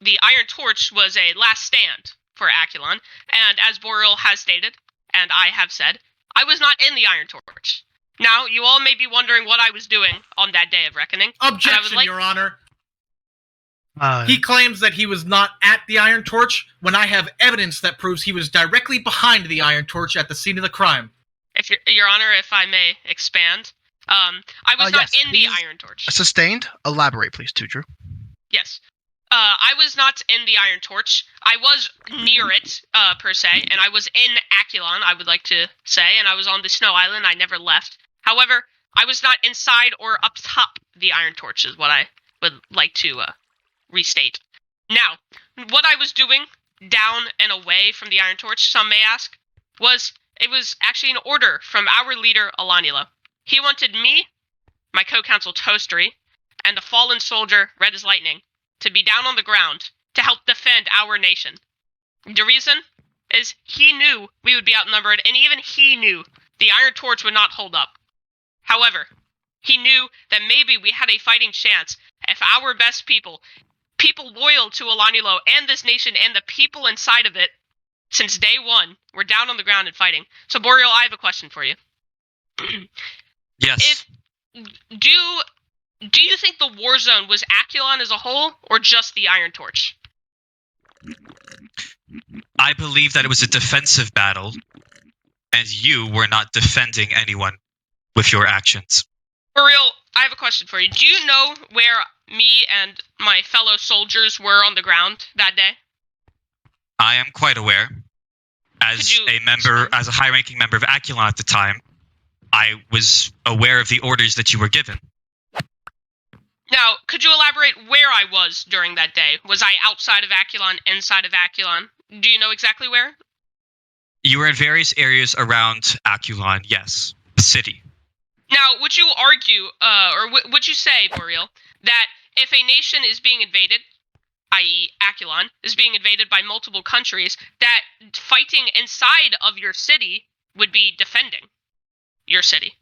the Iron Torch was a last stand for Aculon, and as Boreal has stated, and I have said, I was not in the Iron Torch. Now, you all may be wondering what I was doing on that day of reckoning. Objection, Your Honor. He claims that he was not at the Iron Torch when I have evidence that proves he was directly behind the Iron Torch at the scene of the crime. If Your Honor, if I may expand, I was not in the Iron Torch. Sustained. Elaborate, please, TooDrew. Yes. I was not in the Iron Torch. I was near it, per se, and I was in Aculon, I would like to say, and I was on the Snow Island. I never left. However, I was not inside or up top the Iron Torch, is what I would like to restate. Now, what I was doing down and away from the Iron Torch, some may ask, it was actually an order from our leader, Alanilo. He wanted me, my co-counsel Toasteryy, and a fallen soldier, Red as Lightning, to be down on the ground to help defend our nation. The reason is he knew we would be outnumbered, and even he knew the Iron Torch would not hold up. However, he knew that maybe we had a fighting chance if our best people loyal to Alanilo and this nation and the people inside of it, since day one, were down on the ground and fighting. So, Boreal, I have a question for you. Yes. Do you think the war zone was Aculon as a whole, or just the Iron Torch? I believe that it was a defensive battle, and you were not defending anyone with your actions. Boreal, I have a question for you. Do you know where me and my fellow soldiers were on the ground that day? I am quite aware. As a high-ranking member of Aculon at the time, I was aware of the orders that you were given. Now, could you elaborate where I was during that day? Was I outside of Aculon, inside of Aculon? Do you know exactly where? You were in various areas around Aculon, yes. The city. Now, would you argue, or would you say, Boreal, that if a nation is being invaded, i.e. Aculon, is being invaded by multiple countries, that fighting inside of your city would be defending your city?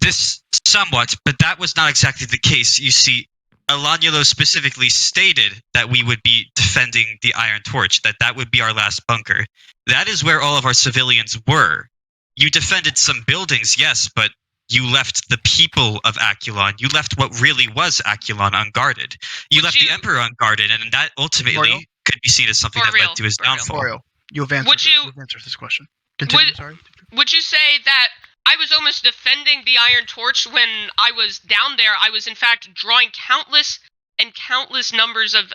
This somewhat, but that was not exactly the case. You see, Alanilo specifically stated that we would be defending the Iron Torch, that would be our last bunker. That is where all of our civilians were. You defended some buildings, yes, but you left the people of Aculon. You left what really was Aculon unguarded. You left the Emperor unguarded, and that ultimately could be seen as something that led to his downfall. Boreal, you have answered this question. Continue, sorry. Would you say that I was almost defending the Iron Torch when I was down there? I was in fact drawing countless numbers of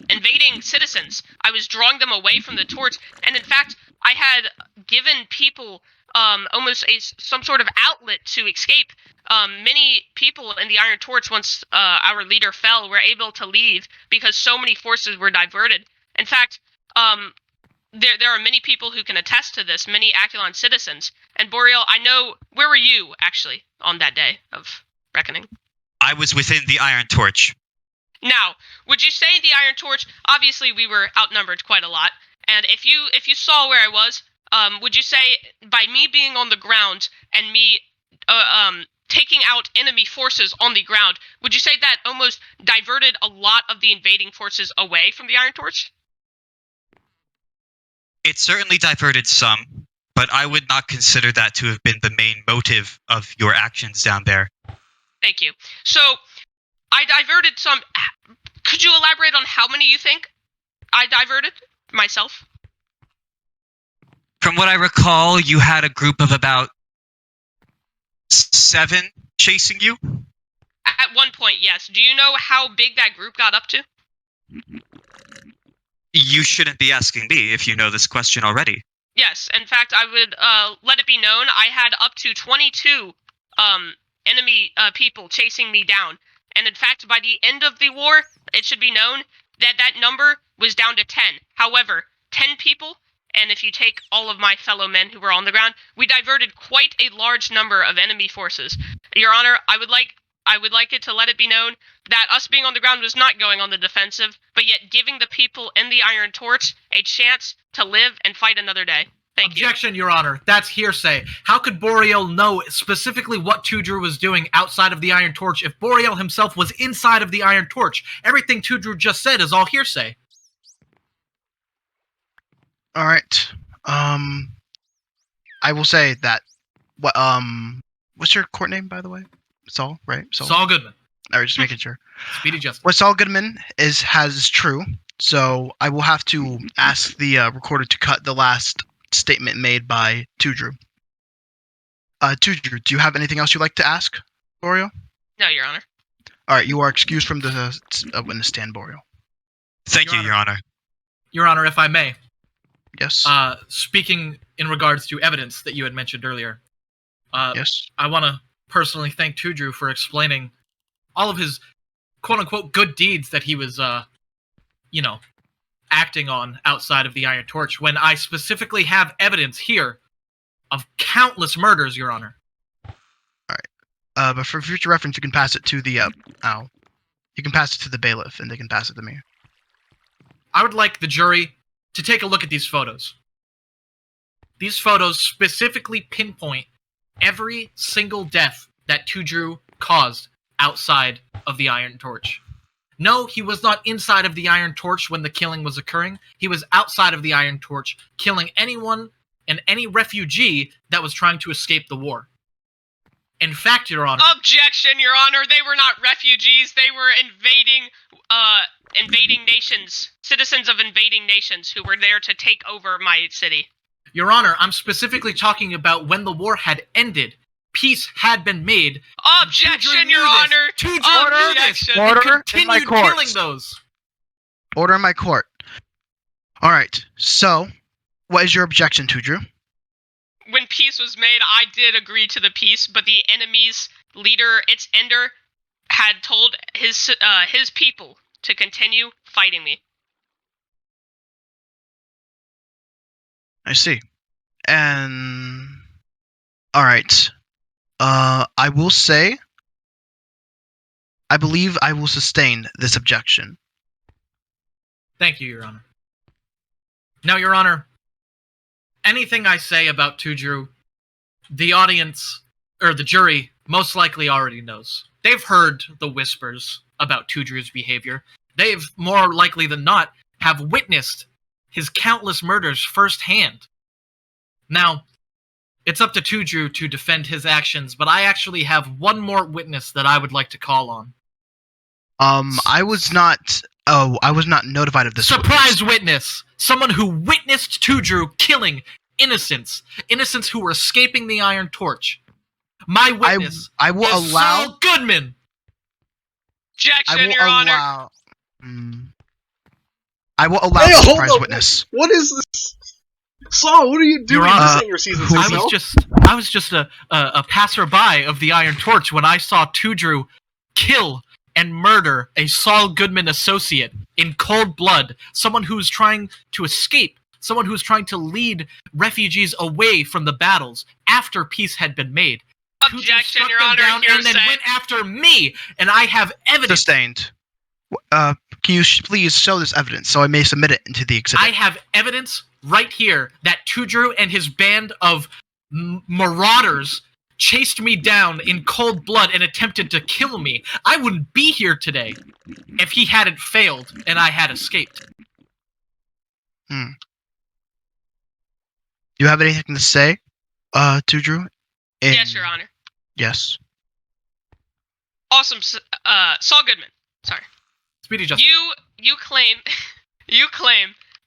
invading citizens. I was drawing them away from the torch, and in fact, I had given people almost some sort of outlet to escape. Many people in the Iron Torch, once our leader fell, were able to leave because so many forces were diverted. In fact, there are many people who can attest to this, many Aculon citizens. And Boreal, I know, where were you, actually, on that day of reckoning? I was within the Iron Torch. Now, would you say the Iron Torch, obviously we were outnumbered quite a lot, and if you saw where I was, would you say, by me being on the ground and me taking out enemy forces on the ground, would you say that almost diverted a lot of the invading forces away from the Iron Torch? It certainly diverted some, but I would not consider that to have been the main motive of your actions down there. Thank you. So, I diverted some. Could you elaborate on how many you think I diverted myself? From what I recall, you had a group of about 7 chasing you? At one point, yes. Do you know how big that group got up to? You shouldn't be asking me if you know this question already. Yes, in fact, I would let it be known I had up to 22 enemy people chasing me down. And in fact, by the end of the war, it should be known that that number was down to 10. However, 10 people, and if you take all of my fellow men who were on the ground, we diverted quite a large number of enemy forces. Your Honor, I would like it to let it be known that us being on the ground was not going on the defensive, but yet giving the people in the Iron Torch a chance to live and fight another day. Thank you. Objection, Your Honor. That's hearsay. How could Boreal know specifically what TooDrew was doing outside of the Iron Torch if Boreal himself was inside of the Iron Torch? Everything TooDrew just said is all hearsay. All right. I will say that. What's your court name, by the way? Saul, right? Saul Goodman. All right, just making sure. Speedy justice. What Saul Goodman has true. So I will have to ask the recorder to cut the last statement made by TooDrew. TooDrew, do you have anything else you'd like to ask, Boreal? No, Your Honor. All right, you are excused from the witness stand, Boreal. Thank you, Your Honor. Your Honor, if I may. Yes. Speaking in regards to evidence that you had mentioned earlier. Yes. I want to personally thank TooDrew for explaining all of his quote-unquote good deeds that he was, acting on outside of the Iron Torch, when I specifically have evidence here of countless murders, Your Honor. All right. But for future reference, you can pass it to the, you can pass it to the bailiff, and they can pass it to me. I would like the jury to take a look at these photos. These photos specifically pinpoint every single death that TooDrew caused outside of the Iron Torch. No, he was not inside of the Iron Torch when the killing was occurring. He was outside of the Iron Torch, killing anyone and any refugee that was trying to escape the war. In fact, Your Honor... Objection, Your Honor! They were not refugees, they were invading nations. Citizens of invading nations who were there to take over my city. Your Honor, I'm specifically talking about when the war had ended. Peace had been made. Objection, Your Honor! Order in my court. Killing those. Order in my court. All right. So, what is your objection, TooDrew? When peace was made, I did agree to the peace, but the enemy's leader, its ender, had told his people to continue fighting me. I see. And all right. I will say, I believe I will sustain this objection. Thank you, Your Honor. Now, Your Honor, anything I say about TooDrew, the audience, or the jury, most likely already knows. They've heard the whispers about TooDrew's behavior. They've, more likely than not, have witnessed his countless murders firsthand. Now, it's up to TooDrew to defend his actions, but I actually have one more witness that I would like to call on. I was not notified of this. Surprise witness! Someone who witnessed TooDrew killing innocents who were escaping the Iron Torch. My witness I will is allow Saul Goodman! Objection, Your Honor! I will allow the surprise witness. What is this? Saul, what are you doing? This ain't your season 6. I was just a passerby of the Iron Torch when I saw TooDrew kill and murder a Saul Goodman associate in cold blood, someone who's trying to escape, someone who's trying to lead refugees away from the battles after peace had been made. Objection, Your Honor, and then went after me, and I have evidence. Sustained. Can you please show this evidence so I may submit it into the exhibit? I have evidence right here that TooDrew and his band of marauders chased me down in cold blood and attempted to kill me. I wouldn't be here today if he hadn't failed and I had escaped. Do you have anything to say, TooDrew? Yes, Your Honor. Yes. Awesome, Saul Goodman. Sorry. Speedy justice. You claim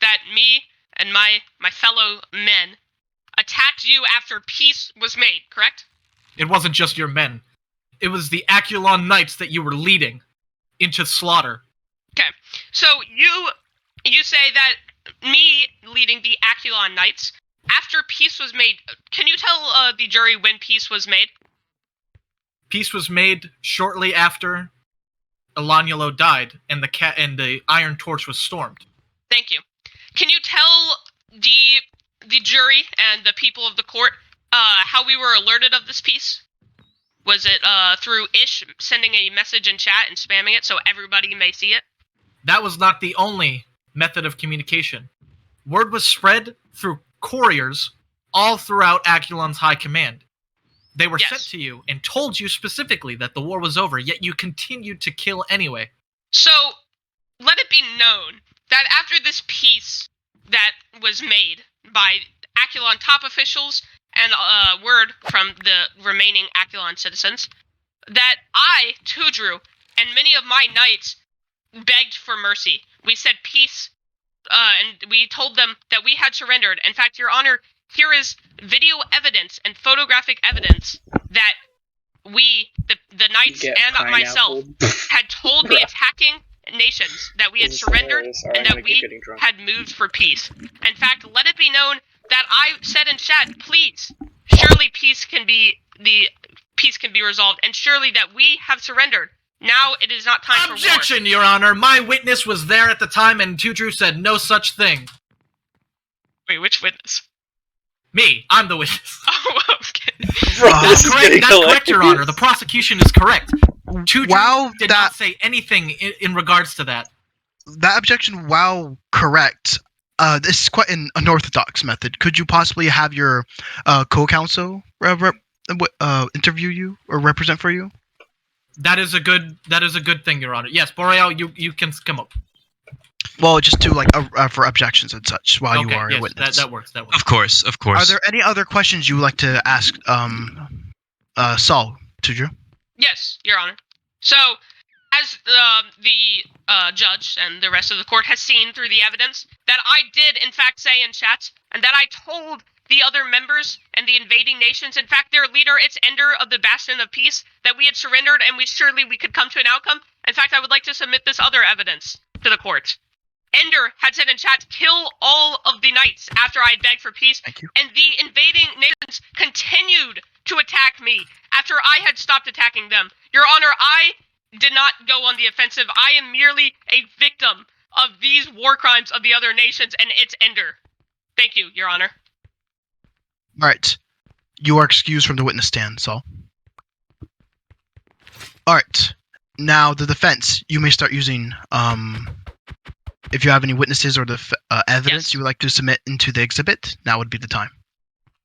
that me and my fellow men attacked you after peace was made, correct? It wasn't just your men. It was the Aculon Knights that you were leading into slaughter. Okay, so you you say that me leading the Aculon Knights, after peace was made, can you tell the jury when peace was made? Peace was made shortly after Elanulo died and the Iron Torch was stormed. Thank you. Can you tell the jury and the people of the court how we were alerted of this peace? Was it through Ish sending a message in chat and spamming it so everybody may see it? That was not the only method of communication. Word was spread through couriers all throughout Aculon's high command. They were sent to you and told you specifically that the war was over, yet you continued to kill anyway. So, let it be known that after this peace that was made by Aculon top officials and word from the remaining Aculon citizens, that I, TooDrew, and many of my knights begged for mercy. We said peace, and we told them that we had surrendered. In fact, Your Honor, here is video evidence and photographic evidence that we, the knights and myself, had told the attacking nations that we had surrendered and that we had moved for peace. In fact, let it be known that I said in chat, please, surely peace can be resolved, and surely that we have surrendered. Now it is not time for war. Objection, Your Honor! My witness was there at the time, and TooDrew said no such thing. Wait, which witness? Me. I'm the witness. Oh, okay. Bro, That's correct, Your Honor. The prosecution is correct. TooDrew did not say anything in regards to that. That objection, while correct, this is quite an unorthodox method. Could you possibly have your co-counsel interview you or represent for you? That is a good thing, Your Honor. Yes, Boreal, you can come up. Well, just to for objections and such while you are a witness. That works. Of course. Are there any other questions you would like to ask Saul, TooDrew? Yes, Your Honor. So, as the judge and the rest of the court has seen through the evidence, that I did in fact say in chat, and that I told the other members and the invading nations, in fact their leader, its ender of the Bastion of Peace, that we had surrendered and we could come to an outcome. In fact, I would like to submit this other evidence to the court. Ender had said in chat, kill all of the knights after I had begged for peace. Thank you. And the invading nations continued to attack me after I had stopped attacking them. Your Honor, I did not go on the offensive. I am merely a victim of these war crimes of the other nations and its Ender. Thank you, Your Honor. All right. You are excused from the witness stand, Saul. All right. Now, the defense. You may start using, if you have any witnesses or the evidence you would like to submit into the exhibit, now would be the time.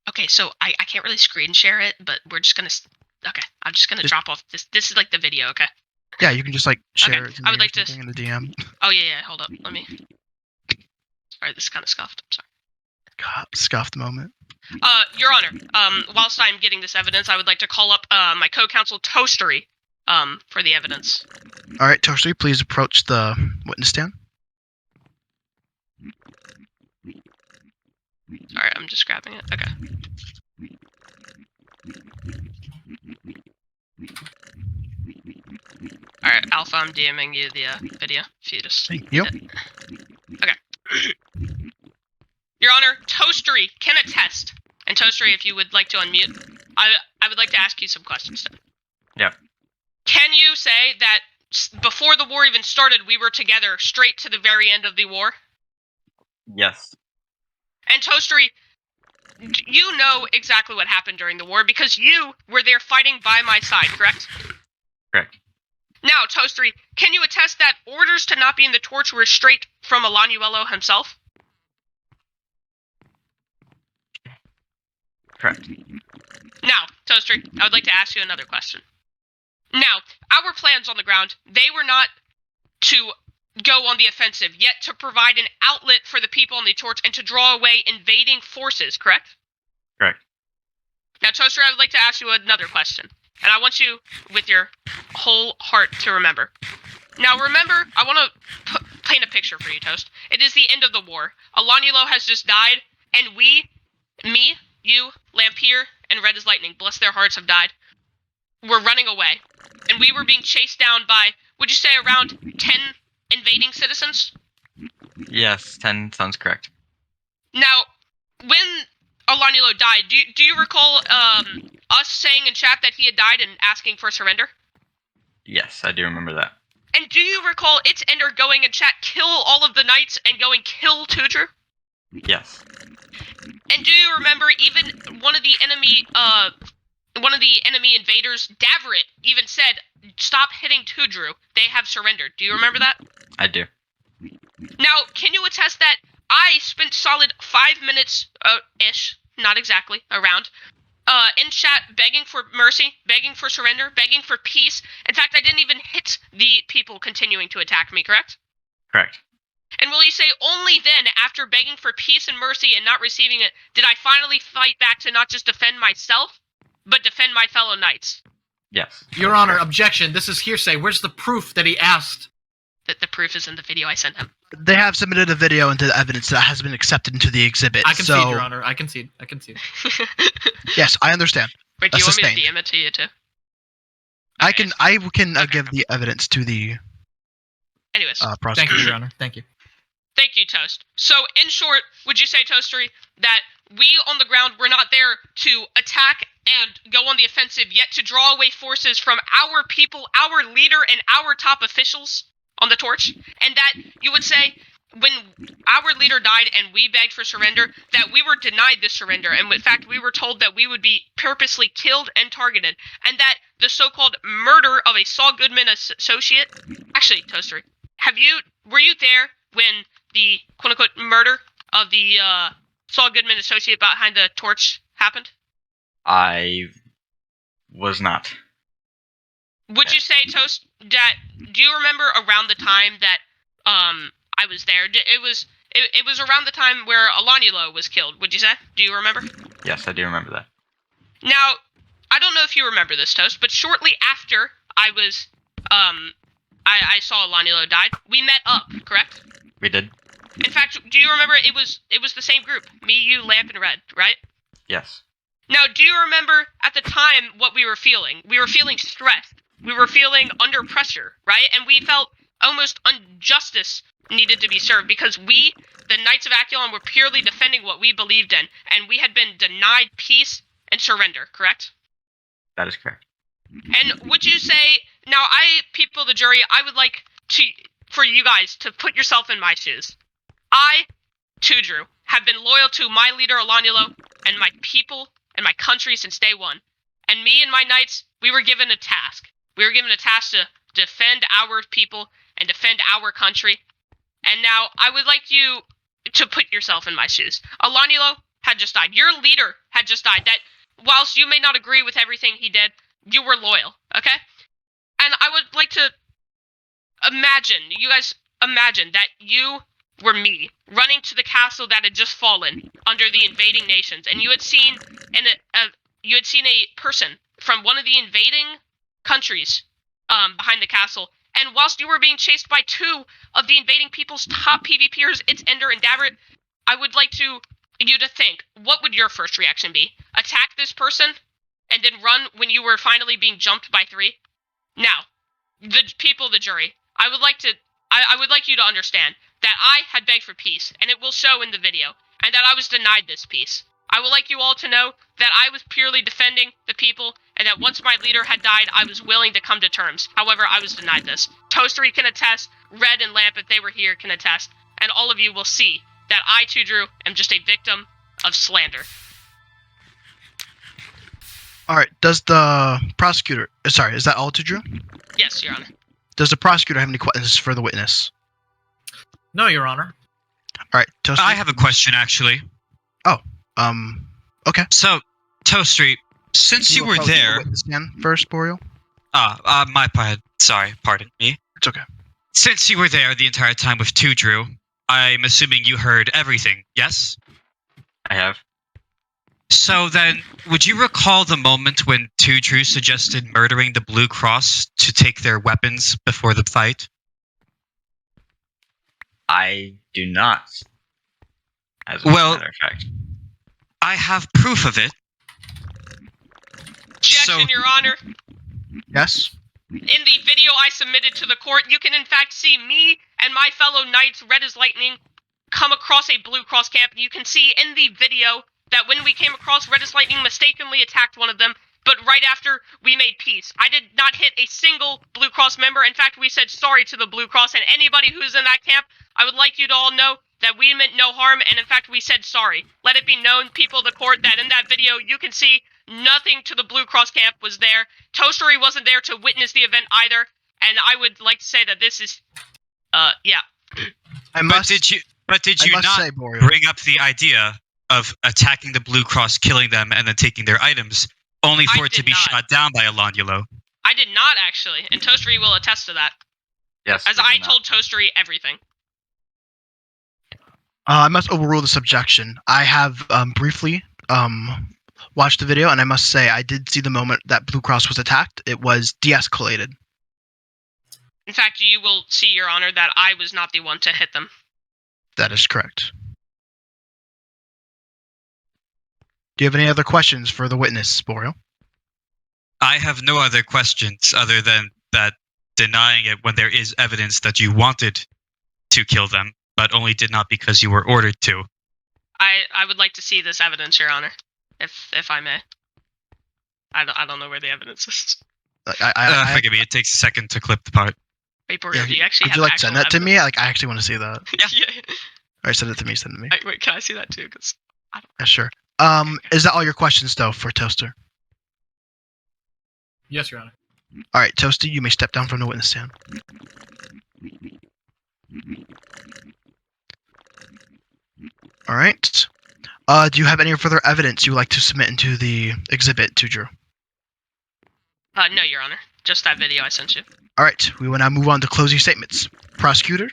Okay, so I can't really screen share it, but we're just gonna... Okay, I'm just gonna drop off this. This is like the video, okay? Yeah, you can just share it I would like to in the DM. Oh yeah, hold up. Let me... Sorry, this is kind of scuffed. I'm sorry. God, scuffed moment. Your Honor, whilst I'm getting this evidence, I would like to call up my co-counsel Toasteryy for the evidence. All right, Toasteryy, please approach the witness stand. Alright, I'm just grabbing it. Okay. Alright, Alpha, I'm DMing you the video. If you just... Thank you. Okay. Your Honor, Toasteryy can attest. And Toasteryy, if you would like to unmute, I would like to ask you some questions then. Yeah. Can you say that before the war even started, we were together straight to the very end of the war? Yes. And Toasteryy, you know exactly what happened during the war because you were there fighting by my side, correct? Correct. Now, Toasteryy, can you attest that orders to not be in the torch were straight from Elanulo himself? Correct. Now, Toasteryy, I would like to ask you another question. Now, our plans on the ground, they were not to go on the offensive, yet to provide an outlet for the people on the torch and to draw away invading forces, correct? Correct. Now, Toasteryy, I would like to ask you another question, and I want you, with your whole heart, to remember. Now, remember, I want to paint a picture for you, Toast. It is the end of the war. Elanulo has just died, and we, me, you, Lampier, and Red as Lightning, bless their hearts, have died. We're running away, and we were being chased down by, would you say, around 10 invading citizens? Yes, 10 sounds correct. Now, when Alanielo died, do you recall us saying in chat that he had died and asking for surrender? Yes, I do remember that. And do you recall its ender going in chat, kill all of the knights, and going kill TooDrew? Yes. And do you remember even one of the enemy invaders, Davrit, even said, "Stop hitting TooDrew. They have surrendered." Do you remember that? I do. Now, can you attest that I spent solid 5 minutes, ish, not exactly, around, in chat begging for mercy, begging for surrender, begging for peace. In fact, I didn't even hit the people continuing to attack me, correct? Correct. And will you say only then, after begging for peace and mercy and not receiving it, did I finally fight back to not just defend myself, but defend my fellow knights? Yes. Your Honor, objection. This is hearsay. Where's the proof that he asked? That the proof is in the video I sent him. They have submitted a video into the evidence that has been accepted into the exhibit. I concede, Your Honor. I concede. Yes, I understand. Wait, do you want me to DM it to you too? I can give the evidence to the Anyways. prosecutor. Thank you, Your Honor. Thank you. Thank you, Toast. So, in short, would you say, Toasteryy, that we on the ground were not there to attack and go on the offensive, yet to draw away forces from our people, our leader, and our top officials on the torch? And that you would say, when our leader died and we begged for surrender, that we were denied this surrender, and in fact we were told that we would be purposely killed and targeted, and that the so-called murder of a Saul Goodman associate... Actually, Toasteryy, were you there when the quote-unquote murder of the Saul Goodman associate behind the torch happened? I was not. Would you say, Toast, that do you remember around the time that I was there? It was around the time where Alanielo was killed, would you say? Do you remember? Yes, I do remember that. Now, I don't know if you remember this, Toast, but shortly after I was I saw Alanielo died, we met up, correct? We did. In fact, do you remember it was the same group, me, you, Lamp, and Red, right? Yes. Now, do you remember at the time what we were feeling? We were feeling stressed. We were feeling under pressure, right? And we felt almost injustice needed to be served because we, the Knights of Aculon, were purely defending what we believed in, and we had been denied peace and surrender, correct? That is correct. And would you say, now people of the jury, I would like for you guys to put yourself in my shoes. I, TooDrew, have been loyal to my leader Alanielo and my people and my country since day one. And me and my knights, we were given a task. We were given a task to defend our people and defend our country. And now I would like you to put yourself in my shoes. Alanielo had just died. Your leader had just died. That whilst you may not agree with everything he did, you were loyal, okay? And I would like to you guys imagine that you were me, running to the castle that had just fallen under the invading nations, and you had seen a person from one of the invading countries behind the castle, and whilst you were being chased by two of the invading people's top PvPers, it's Ender and Davrit, I would like you to think, what would your first reaction be? Attack this person, and then run when you were finally being jumped by three? Now, the people of the jury, I would like you to understand that I had begged for peace, and it will show in the video, and that I was denied this peace. I would like you all to know that I was purely defending the people, and that once my leader had died, I was willing to come to terms. However, I was denied this. Toasteryy can attest, Red and Lamp, if they were here, can attest, and all of you will see that I, TooDrew, am just a victim of slander. Alright, does the prosecutor... Sorry, is that all, TooDrew? Yes, Your Honor. Does the prosecutor have any questions for the witness? No, Your Honor. Alright, Toasteryy? I have a question, actually. Okay. So, Toasteryy, since you were there... First, Boreal? My bad. Sorry, pardon me. It's okay. Since you were there the entire time with TooDrew, I'm assuming you heard everything, yes? I have. So then, would you recall the moment when TooDrew suggested murdering the Blue Cross to take their weapons before the fight? I do not. As a matter of fact. I have proof of it. Objection, Your Honor. Yes? In the video I submitted to the court, you can in fact see me and my fellow knights, Red as Lightning, come across a Blue Cross camp. You can see in the video that when we came across, Redis Lightning mistakenly attacked one of them, but right after we made peace. I did not hit a single Blue Cross member. In fact, we said sorry to the Blue Cross, and anybody who's in that camp, I would like you to all know that we meant no harm, and in fact, we said sorry. Let it be known, people of the court, that in that video, you can see nothing to the Blue Cross camp was there. Toasteryy wasn't there to witness the event either, and I would like to say that this is, yeah. But did you not bring up the idea of attacking the Blue Cross, killing them, and then taking their items, only for it to be shot down by Alondulo? I did not, actually, and Toasteryy will attest to that. Yes. As I told Toasteryy everything. I must overrule this objection. I have briefly watched the video, and I must say I did see the moment that Blue Cross was attacked. It was de-escalated. In fact, you will see, Your Honor, that I was not the one to hit them. That is correct. Do you have any other questions for the witness, Boreal? I have no other questions other than that denying it when there is evidence that you wanted to kill them, but only did not because you were ordered to. I would like to see this evidence, Your Honor, if I may. I don't know where the evidence is. Forgive me, it takes a second to clip the part. Wait, Boreal, do you actually Would you like send that to me? I actually want to see that. Yeah. Alright, send it to me, send it to me. Wait, can I see that too? Cause I don't... Yeah, sure. Is that all your questions, though, for Toaster? Yes, Your Honor. Alright, Toaster, you may step down from the witness stand. Alright. Do you have any further evidence you would like to submit into the exhibit, TooDrew? No, Your Honor. Just that video I sent you. Alright, we will now move on to closing statements. Prosecutor,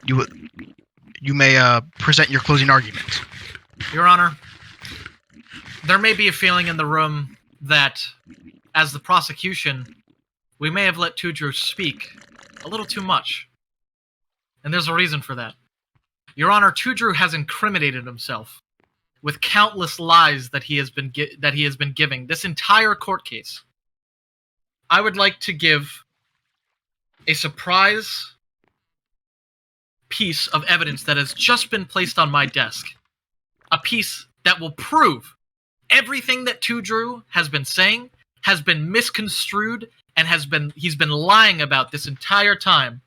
you may present your closing argument. Your Honor, there may be a feeling in the room that, as the prosecution, we may have let TooDrew speak a little too much. And there's a reason for that. Your Honor, TooDrew has incriminated himself with countless lies that he has been giving this entire court case. I would like to give a surprise piece of evidence that has just been placed on my desk. A piece that will prove everything that TooDrew has been saying has been misconstrued and he's been lying about this entire time.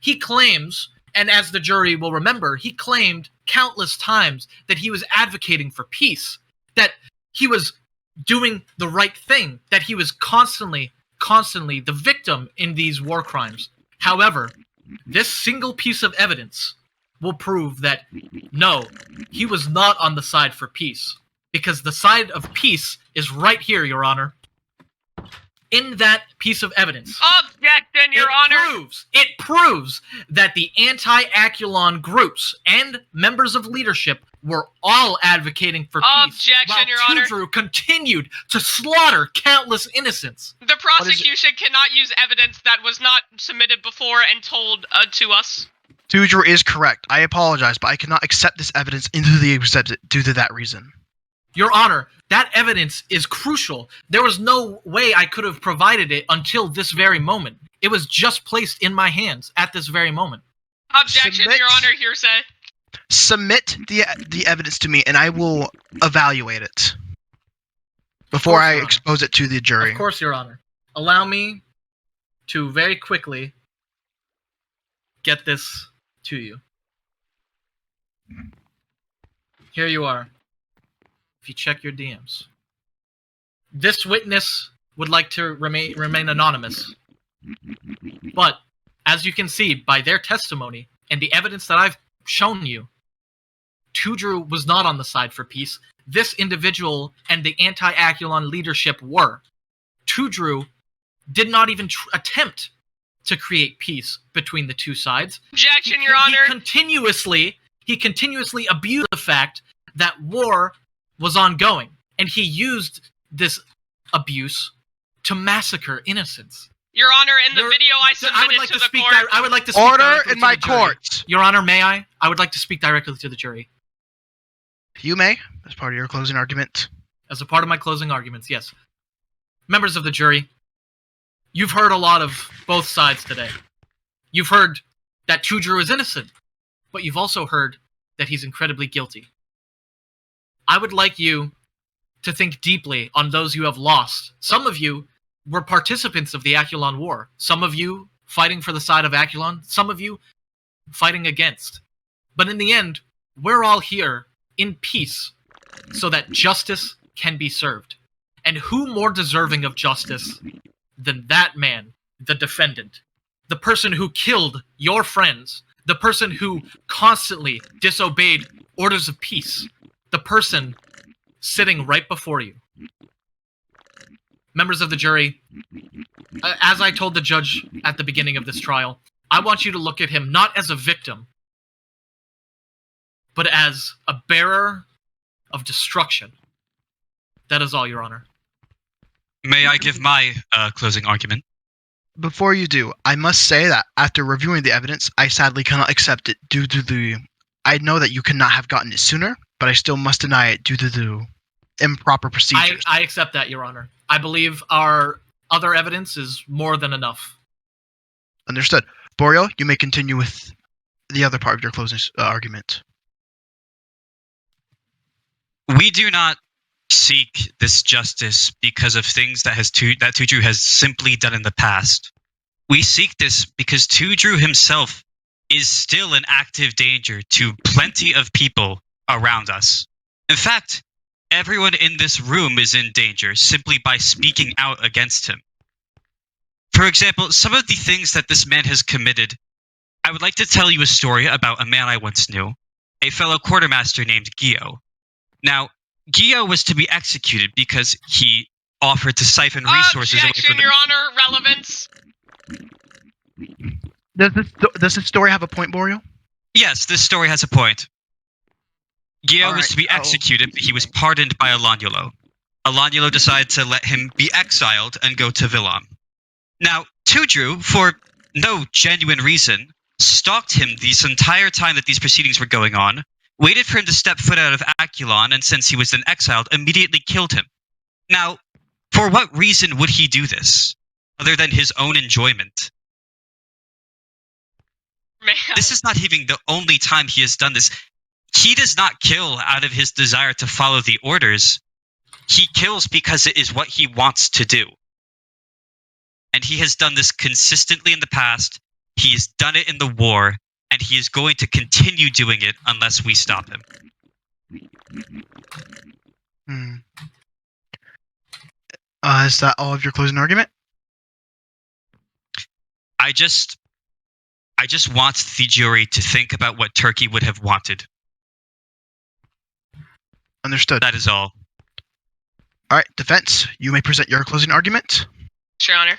He claims, and as the jury will remember, he claimed countless times that he was advocating for peace, that he was doing the right thing, that he was constantly the victim in these war crimes. However, this single piece of evidence will prove that, no, he was not on the side for peace. Because the side of peace is right here, Your Honor. In that piece of evidence. Objection, Your Honor! It proves that the anti-Aculon groups and members of leadership were all advocating for peace. Objection, Your Honor! TooDrew continued to slaughter countless innocents. The prosecution cannot use evidence that was not submitted before and told to us. TooDrew is correct. I apologize, but I cannot accept this evidence into the exhibit due to that reason. Your Honor, that evidence is crucial. There was no way I could have provided it until this very moment. It was just placed in my hands at this very moment. Objection, Your Honor, hearsay. Submit the evidence to me, and I will evaluate it before I expose it to the jury. Of course, Your Honor. Allow me to very quickly get this to you. Here you are. If you check your DMs. This witness would like to remain anonymous. But, as you can see by their testimony and the evidence that I've shown you, TooDrew was not on the side for peace. This individual and the anti-Aculon leadership were. TooDrew did not even attempt to create peace between the two sides. Objection, Your Honor! He continuously abused the fact that war was ongoing, and he used this abuse to massacre innocents. Your Honor, in the video I submitted to the court... I would like to speak Order in my court! Your Honor, may I? I would like to speak directly to the jury. You may, as part of your closing argument. As a part of my closing arguments, yes. Members of the jury, you've heard a lot of both sides today. You've heard that TooDrew is innocent, but you've also heard that he's incredibly guilty. I would like you to think deeply on those you have lost. Some of you were participants of the Aculon War. Some of you fighting for the side of Aculon. Some of you fighting against. But in the end, we're all here in peace so that justice can be served. And who more deserving of justice than that man, the defendant, the person who killed your friends, the person who constantly disobeyed orders of peace, the person sitting right before you. Members of the jury, as I told the judge at the beginning of this trial, I want you to look at him not as a victim, but as a bearer of destruction. That is all, Your Honor. May I give my closing argument? Before you do, I must say that after reviewing the evidence, I sadly cannot accept it due to the... I know that you could not have gotten it sooner, but I still must deny it due to the improper procedures. I accept that, Your Honor. I believe our other evidence is more than enough. Understood. Boreal, you may continue with the other part of your closing argument. We do not seek this justice because of things that TooDrew has simply done in the past. We seek this because TooDrew himself is still an active danger to plenty of people around us. In fact, everyone in this room is in danger simply by speaking out against him. For example, some of the things that this man has committed, I would like to tell you a story about a man I once knew, a fellow quartermaster named Gio. Now, Gio was to be executed because he offered to siphon resources away from Your Honor, relevance. Does this story have a point, Boreal? Yes, this story has a point. Gio was to be executed, but he was pardoned by Alanulo. Alanulo decided to let him be exiled and go to Villam. Now, TooDrew, for no genuine reason, stalked him this entire time that these proceedings were going on, waited for him to step foot out of Aculon, and since he was then exiled, immediately killed him. Now, for what reason would he do this, other than his own enjoyment? This is not even the only time he has done this. He does not kill out of his desire to follow the orders. He kills because it is what he wants to do. And he has done this consistently in the past. He has done it in the war. And he is going to continue doing it unless we stop him. Is that all of your closing argument? I just want the jury to think about what Turkey would have wanted. Understood. That is all. All right, defense, you may present your closing argument. Your Honor.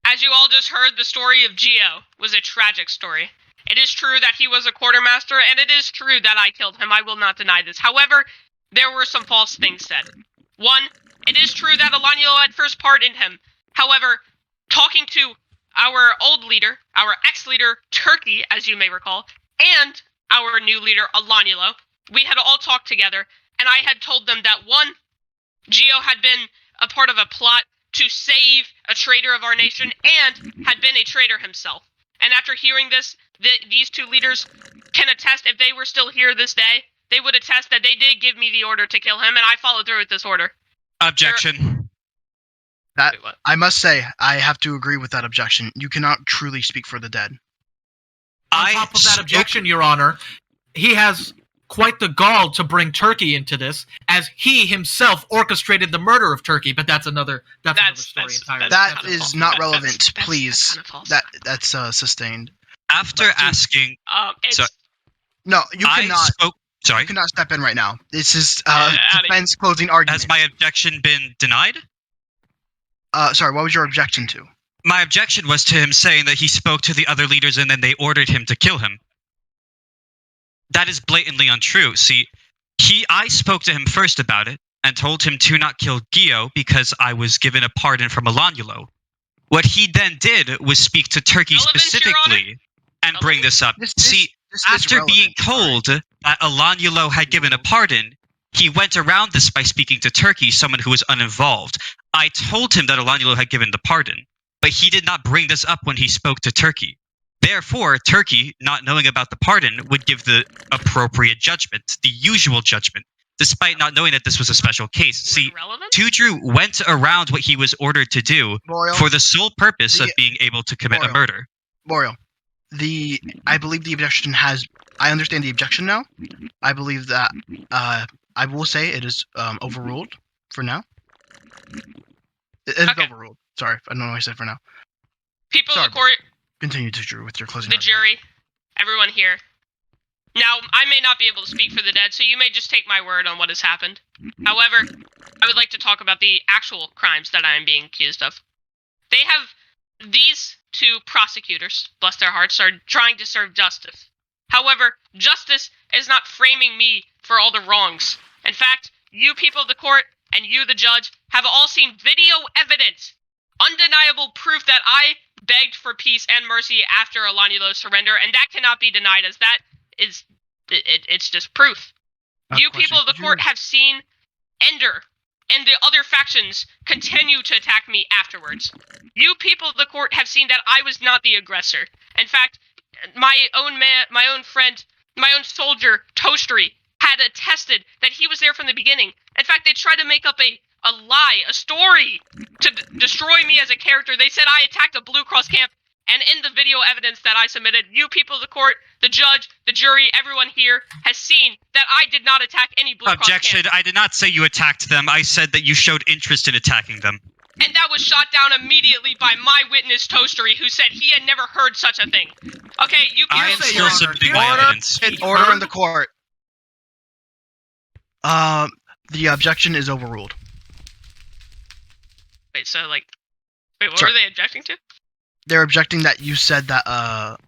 As you all just heard, the story of Gio was a tragic story. It is true that he was a quartermaster, and it is true that I killed him. I will not deny this. However, there were some false things said. One, it is true that Alanulo had first pardoned him. However, talking to our old leader, our ex-leader, Turkey, as you may recall, and our new leader, Alanulo, we had all talked together, and I had told them that one, Gio had been a part of a plot to save a traitor of our nation, and had been a traitor himself. And after hearing this, these two leaders can attest, if they were still here this day, they would attest that they did give me the order to kill him, and I followed through with this order. Objection. That, I must say, I have to agree with that objection. You cannot truly speak for the dead. On top of that objection, Your Honor, he has quite the gall to bring Turkey into this, as he himself orchestrated the murder of Turkey. But that's another story entirely. That is not relevant, please. That's sustained. After asking, no, you cannot. Sorry, you cannot step in right now. This is defense closing argument. Has my objection been denied? Sorry, what was your objection to? My objection was to him saying that he spoke to the other leaders and then they ordered him to kill him. That is blatantly untrue. See, I spoke to him first about it and told him to not kill Gio because I was given a pardon from Alanulo. What he then did was speak to Turkey specifically and bring this up. After being told that Alanulo had given a pardon, he went around this by speaking to Turkey, someone who was uninvolved. I told him that Alanulo had given the pardon, but he did not bring this up when he spoke to Turkey. Therefore, Turkey, not knowing about the pardon, would give the appropriate judgment, the usual judgment, despite not knowing that this was a special case. See, TooDrew went around what he was ordered to do for the sole purpose of being able to commit a murder. Boreal, I believe the objection has... I understand the objection now. I believe that... I will say it is overruled for now. It is overruled. Sorry, I don't know what I said for now. People of the court... Continue, TooDrew, with your closing The jury, everyone here. Now, I may not be able to speak for the dead, so you may just take my word on what has happened. However, I would like to talk about the actual crimes that I am being accused of. They have... These two prosecutors, bless their hearts, are trying to serve justice. However, justice is not framing me for all the wrongs. In fact, you people of the court and you, the judge, have all seen video evidence, undeniable proof that I begged for peace and mercy after Alanyulo's surrender, and that cannot be denied, as that is, it's just proof. You people of the court have seen Ender and the other factions continue to attack me afterwards. You people of the court have seen that I was not the aggressor. In fact, my own friend, my own soldier, Toasteryy, had attested that he was there from the beginning. In fact, they tried to make up a lie, a story, to destroy me as a character. They said I attacked a Blue Cross camp, and in the video evidence that I submitted, you people of the court, the judge, the jury, everyone here has seen that I did not attack any Blue Cross camp. Objection, I did not say you attacked them. I said that you showed interest in attacking them. And that was shot down immediately by my witness, Toasteryy, who said he had never heard such a thing. Okay, you people... I am still submitting my evidence. Order in the court. The objection is overruled. Wait, so, like... Wait, what were they objecting to? They're objecting that you said that,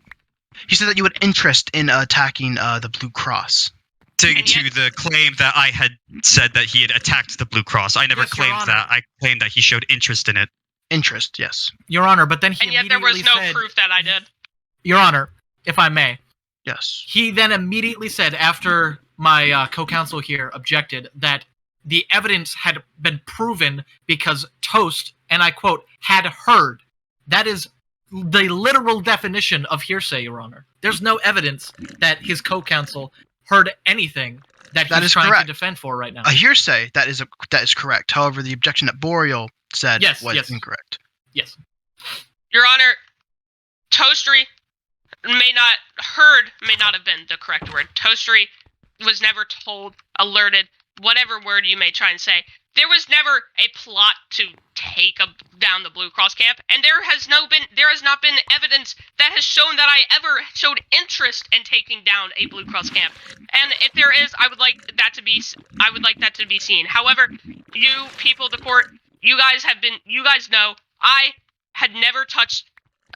you said that you had interest in attacking, the Blue Cross. To the claim that I had said that he had attacked the Blue Cross. I never claimed that. I claimed that he showed interest in it. Interest, yes. Your Honor, but then he and yet there was no proof that I did. Your Honor, if I may. Yes. He then immediately said, after my co-counsel here objected, that the evidence had been proven because Toast, and I quote, had heard. That is the literal definition of hearsay, Your Honor. There's no evidence that his co-counsel heard anything that he's trying to defend for right now. A hearsay, that is correct. However, the objection that Boreal said was incorrect. Yes. Your Honor, Toasteryy may not have been the correct word. Toasteryy was never told, alerted, whatever word you may try and say. There was never a plot to take down the Blue Cross camp, and there has not been evidence that has shown that I ever showed interest in taking down a Blue Cross camp. And if there is, I would like that to be seen. However, you people of the court, you guys know I had never touched,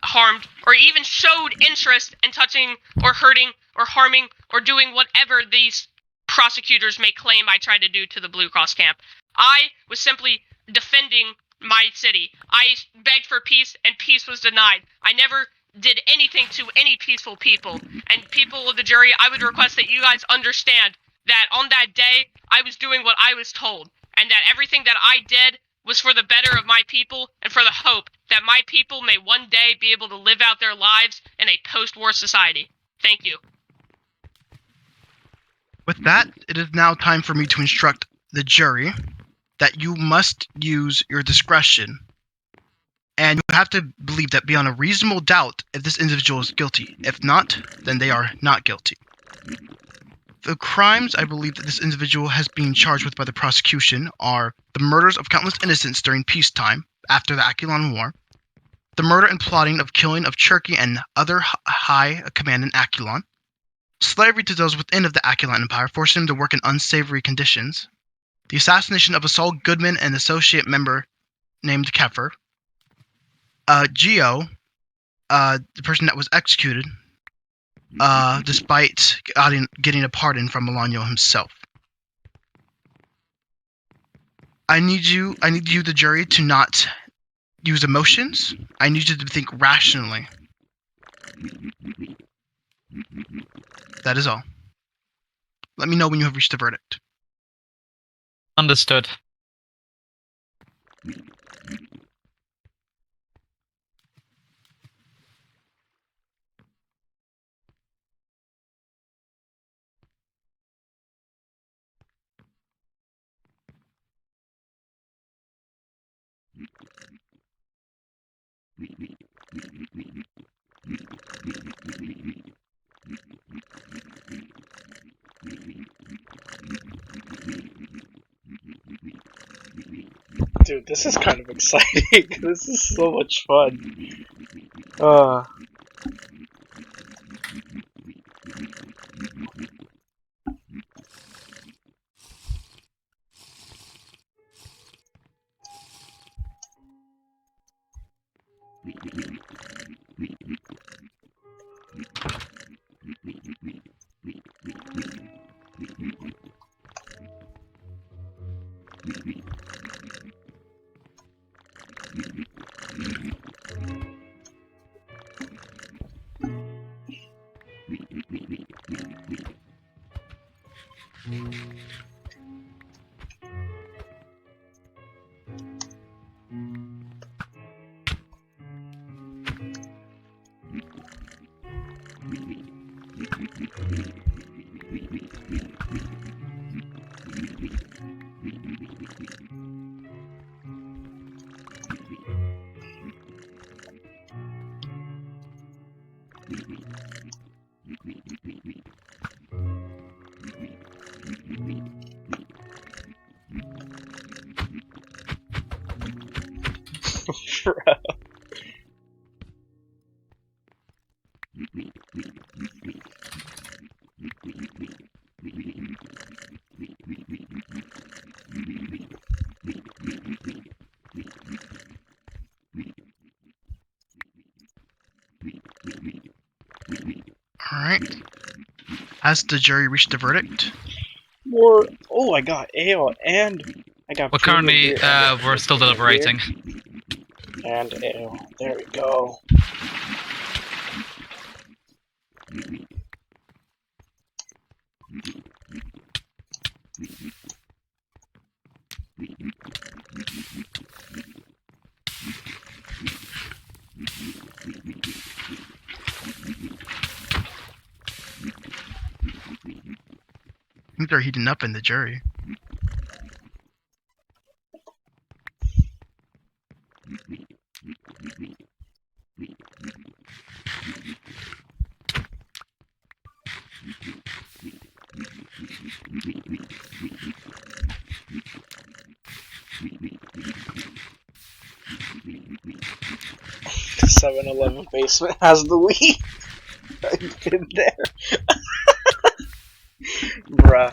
harmed, or even showed interest in touching or hurting or harming or doing whatever these prosecutors may claim I tried to do to the Blue Cross camp. I was simply defending my city. I begged for peace, and peace was denied. I never did anything to any peaceful people. And people of the jury, I would request that you guys understand that on that day, I was doing what I was told, and that everything that I did was for the better of my people and for the hope that my people may one day be able to live out their lives in a post-war society. Thank you. With that, it is now time for me to instruct the jury that you must use your discretion, and you have to believe that beyond a reasonable doubt if this individual is guilty. If not, then they are not guilty. The crimes I believe that this individual has been charged with by the prosecution are the murders of countless innocents during peacetime after the Aculon War, the murder and plotting of killing of Turkey and other high command in Aculon, slavery to those within of the Aculon Empire, forcing them to work in unsavory conditions, the assassination of a Saul, Goodman, and associate member named Pqche, Geo, the person that was executed, despite getting a pardon from Alanyulo himself. I need you, the jury, to not use emotions. I need you to think rationally. That is all. Let me know when you have reached a verdict. Understood. Dude, this is kind of exciting. This is so much fun. Bro. Alright. Has the jury reached a verdict? More. Oh, I got ale and I got. Well, currently, we're still deliberating. And ale. There we go. I think they're heating up in the jury. The 7-Eleven basement has the Wii. I've been there. Bruh.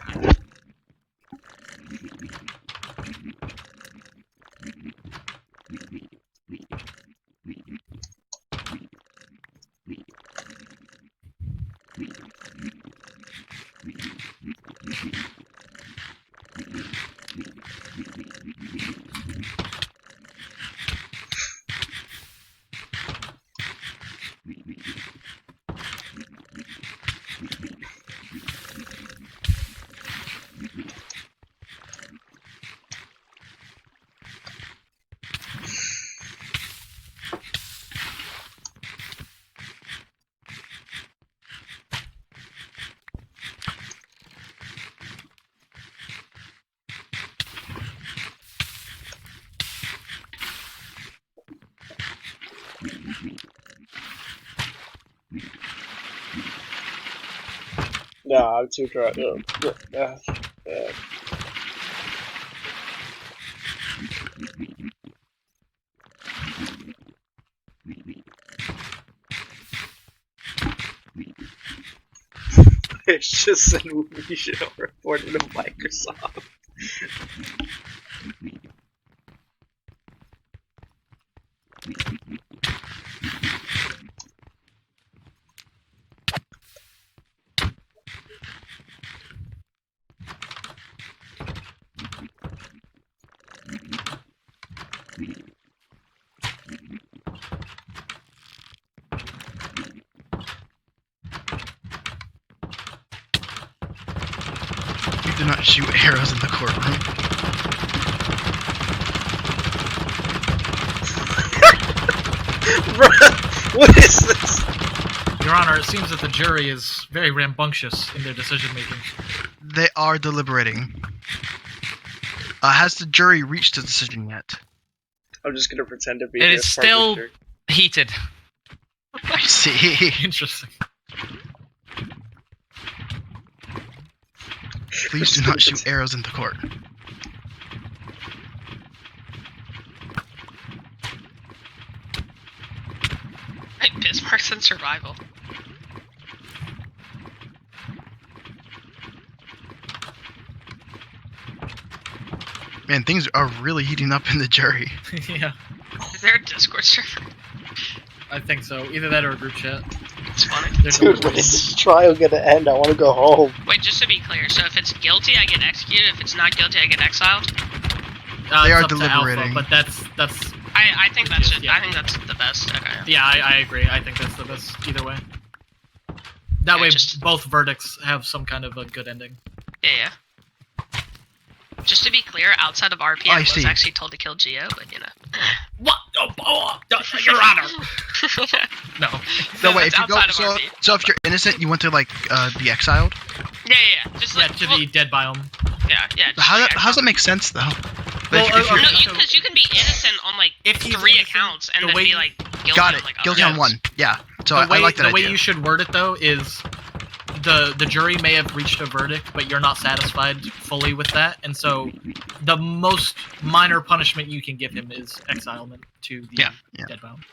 No, I'm too drunk. It's just said we should have reported to Microsoft. Do not shoot arrows in the courtroom. Bruh, what is this? Your Honor, it seems that the jury is very rambunctious in their decision making. They are deliberating. Has the jury reached a decision yet? I'm just gonna pretend to be. It is still heated. I see. Interesting. Please do not shoot arrows into court. Bismarck's in survival. Man, things are really heating up in the jury. Yeah. Is there a Discord server? I think so. Either that or a group chat. It's funny. Dude, when is this trial gonna end? I want to go home. Wait, just to be clear, so if it's guilty, I get executed. If it's not guilty, I get exiled. They are up to deliberating. Alpha, but that's. I think that's it. Yeah. I think that's the best. Okay. Yeah, I agree. I think that's the best either way. That way, both verdicts have some kind of a good ending. Yeah. Just to be clear, outside of RP, I was actually told to kill Geo, but you know. What? Oh, Your Honor. No. No, wait. If you go, so if you're innocent, you want to like be exiled. Yeah. Just like to the dead biome. Yeah. How does that make sense though? Well, because you can be innocent on like 3 accounts and then be like guilty. Got it. On, like, guilty on 1. Yeah. So I like that The idea. way you should word it though is the jury may have reached a verdict, but you're not satisfied fully with that, and so the most minor punishment you can give him is exilement to the dead biome.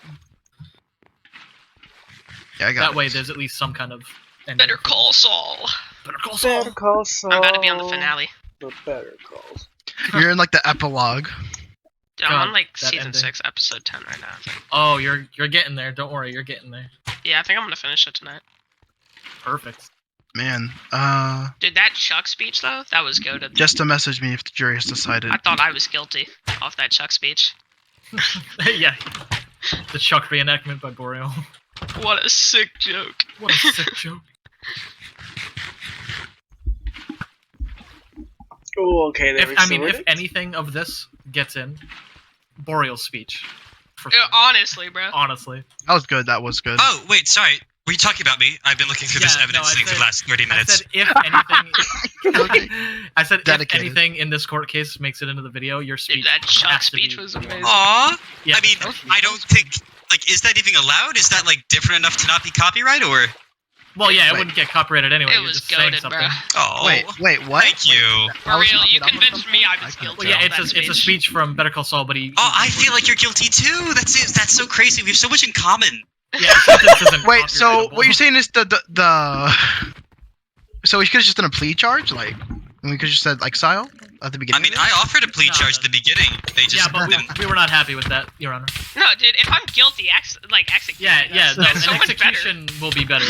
Yeah, I got that way there's at least some kind of ending. Better call Saul. Better call Saul. I'm about to be on the finale. The better calls. You're in like the epilogue. Dude, I'm on like season 6, episode 10 right now. I think. Oh, you're getting there. Don't worry, you're getting there. Yeah, I think I'm gonna finish it tonight. Perfect. Man, Dude, that Chuck speech though, that was goated. just to message me if the jury has decided. I thought I was guilty off that Chuck speech. Yeah. The Chuck reenactment by Boreal. What a sick joke. What a sick joke. Oh, okay. If anything of this gets in, Boreal's speech. Honestly, bro. Honestly. That was good. That was good. Oh, wait, sorry. Were you talking about me? I've been looking through this evidence thing for the last 30 minutes. I said if anything in this court case makes it into the video, your speech. Dude, that Chuck speech was amazing. Aww. Yeah, I mean, I don't think, like, is that even allowed? Is that, like, different enough to not be copyright, or? Well, yeah, it wouldn't get copyrighted anyway. It was goated, bro. Oh. Wait, what? Thank you. For real, you convinced me I was guilty. Well, yeah, it's a speech from Better Call Saul, but he. Oh, I feel like you're guilty too. That's so crazy. We have so much in common. Yeah. Wait, so what you're saying is the so we could have just done a plea charge, like we could have just said exile at the beginning. I mean, I offered a plea charge at the beginning. They just didn't. We were not happy with that, Your Honor. No, dude, if I'm guilty, execution. Yeah, that's so an much execution will be better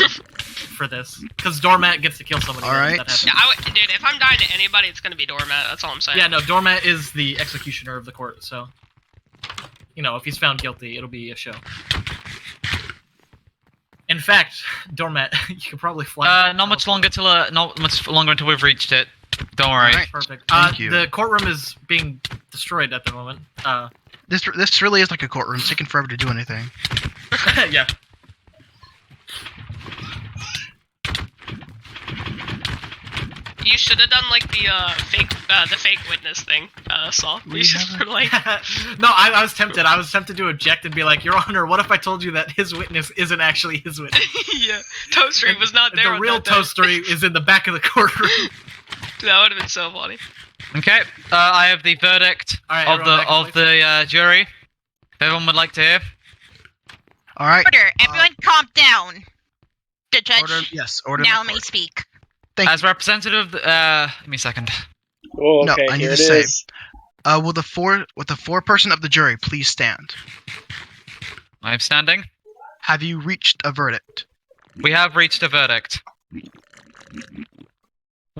for this because Doormctt gets to kill somebody. All right. Yeah, dude, if I'm dying to anybody, it's gonna be Doormctt. That's all I'm saying. Yeah, no, Doormctt is the executioner of the court, so if he's found guilty, it'll be a show. In fact, Doormctt, you could probably fly. Not much longer until we've reached it. Don't worry. Right. Perfect. Thank you. The courtroom is being destroyed at the moment. This really is like a courtroom. It's taking forever to do anything. Yeah. You should have done like the fake witness thing, Saul. You should have like. No, I was tempted. I was tempted to object and be like, Your Honor, what if I told you that his witness isn't actually his witness? Yeah, Toasteryy was not there. The real Toasteryy is in the back of the courtroom. That would have been so funny. Okay, I have the verdict of the jury. If everyone would like to hear. All right. Order. Everyone, calm down. The judge. Order. Now may speak. As representative, give me a second. Oh, okay, no, I need to say, will the foreperson of the jury please stand? I'm standing. Have you reached a verdict? We have reached a verdict.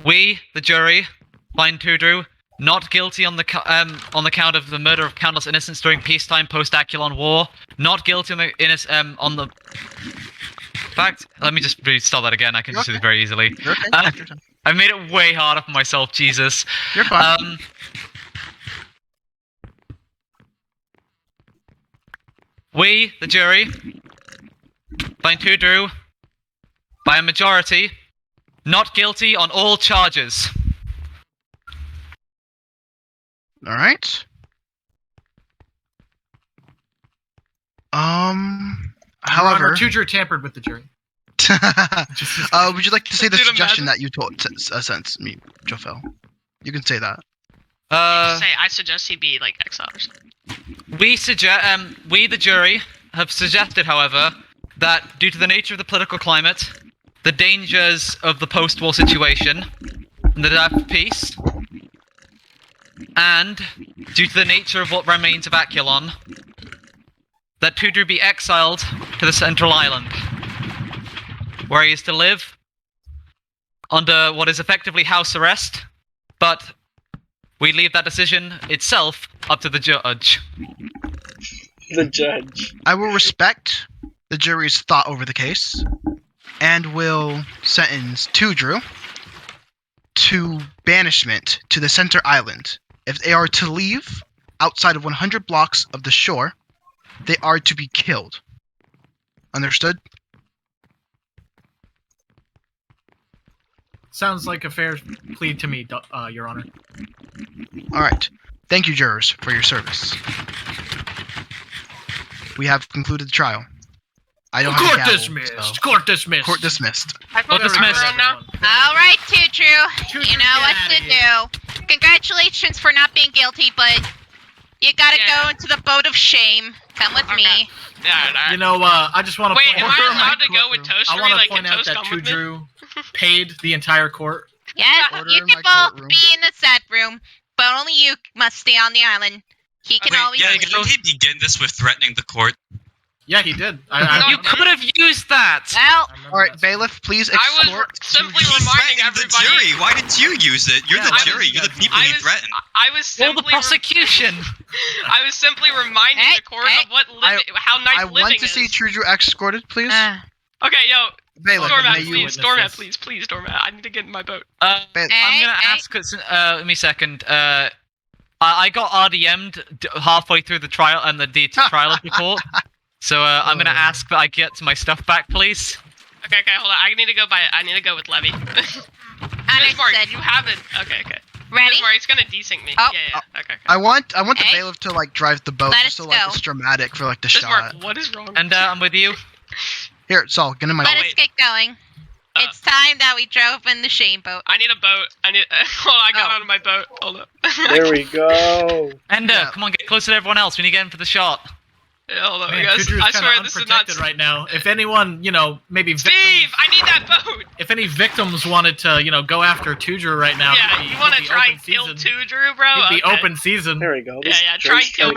We, the jury, find TooDrew not guilty on the count of the murder of countless innocents during peacetime post-Aculon war. Not guilty on the In fact, let me just restart that again. I can just do it very easily. I made it way harder for myself, Jesus. You're fine. We, the jury, find TooDrew by a majority not guilty on all charges. All right. However, TooDrew tampered with the jury. Would you like to say the suggestion that you sent me, Jofel? You can say that. I suggest he be like exiled or something. We the jury have suggested, however, that due to the nature of the political climate, the dangers of the post-war situation, and the desire for peace, and due to the nature of what remains of Aculon, that TooDrew be exiled to the Central Island, where he is to live under what is effectively house arrest, but we leave that decision itself up to the judge. The judge. I will respect the jury's thought over the case, and will sentence TooDrew to banishment to the Center Island. If they are to leave outside of 100 blocks of the shore, they are to be killed. Understood? Sounds like a fair plea to me, Your Honor. Alright. Thank you, jurors, for your service. We have concluded the trial. I don't have a gavel, dismissed. so- Court dismissed. Court dismissed. Court dismissed. All right, TooDrew. You know what to do. Congratulations for not being guilty, but you gotta go into the boat of shame. Come with me. Yeah, You know, I just want to Wait, point am out. I allowed to go with Toasteryy? I want to Like, point can out Toast that come with me? TooDrew paid the entire court. Yes, Order you in can my both courtroom. be in the set room, but only you must stay on the island. He can always leave. Can he begin this with threatening the court? Yeah, he did. You could have used that. Well, Alright, bailiff, please I was escort simply He reminding threatened the everybody. jury. Why didn't you use it? You're the I jury. was- You're the people I he was- threatened. I was Well, simply the prosecution. I was simply reminding the court of what how nice I living want to is. see TooDrew escorted, please. Okay, yo, Bailiff, may Doormctt, you please, witness Doormctt, this. please, Doormctt. I need to get in my boat. I'm gonna ask. Give me a second. I got RDM'd halfway through the trial and the trial of the court. So I'm gonna ask that I get my stuff back, please. Okay, hold on. I need to go with Levy. Bismarck, you haven't. Okay. Ready? Bismarck, it's gonna desync me. Oh. Yeah. Okay. I want the Okay. bailiff to like drive the boat Let just us so like go. it's dramatic for like the Bismarck, shot. what is wrong? And I'm with you. Here, Saul, get in my Let boat. us get going. It's time that we drove in the shame boat. I need a boat. Hold on, I got out of my boat. Hold up. There we go. And come on, get closer to everyone else. We need to get in for the shot. Yeah, hold on, Man, guys. TooDrew's I kinda swear this is not. unprotected right now. If anyone, maybe Steve, I need that boat. if any victims wanted to, go after TooDrew right now, Yeah, you want to he'd be try open and kill season. TooDrew, bro? It'd be Okay. open season. There we go. Yeah, try and kill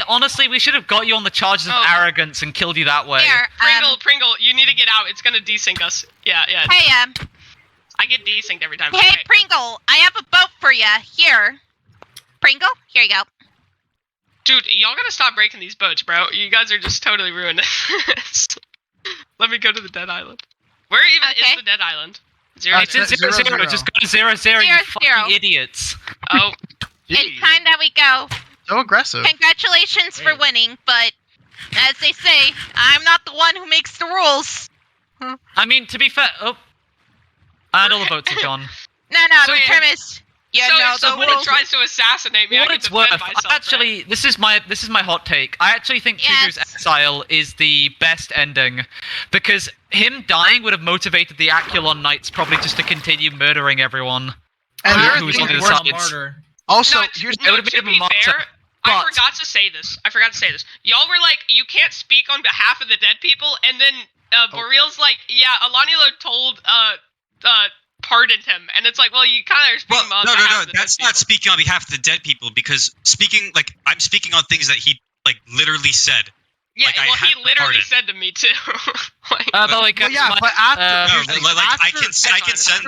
Honestly, we should have got you on the charges of arrogance and killed you that way. Here, Pringle, you need to get out. It's gonna desync us. Yeah. Hey, I get desynced every time. Hey, Okay. Pringle, I have a boat for you. Here. Pringle, here you go. Dude, y'all gotta stop breaking these boats, bro. You guys are just totally ruining this. Let me go to the dead island. Where even is the dead island? Zero. It's in 0, 0. Just go to 0, 0, you 0, fucking 0. idiots. Oh. It's time that we go. So aggressive. Congratulations for winning, but as they say, I'm not the one who makes the rules. I mean, to be fair, and all the boats are gone. No, the premise. You know if someone the rules. tries to assassinate me, I What can it's defend worth, myself. actually, this is my hot take. I actually think TooDrew's exile is the best ending, because him dying would have motivated the Aculon Knights probably just to continue murdering everyone. And who was on the sides. Also, No, here's no, it would to have made be him a martyr. fair, I forgot to say this. Y'all were like, you can't speak on behalf of the dead people, and then Boreal's like, yeah, Alanielo told pardoned him, and it's like, well, you kind of are speaking on behalf of the That's dead not speaking on behalf of the dead people, because I'm speaking on things that he literally said. Yeah, Like, I well, he had the literally pardon. said to me too. but after, I can send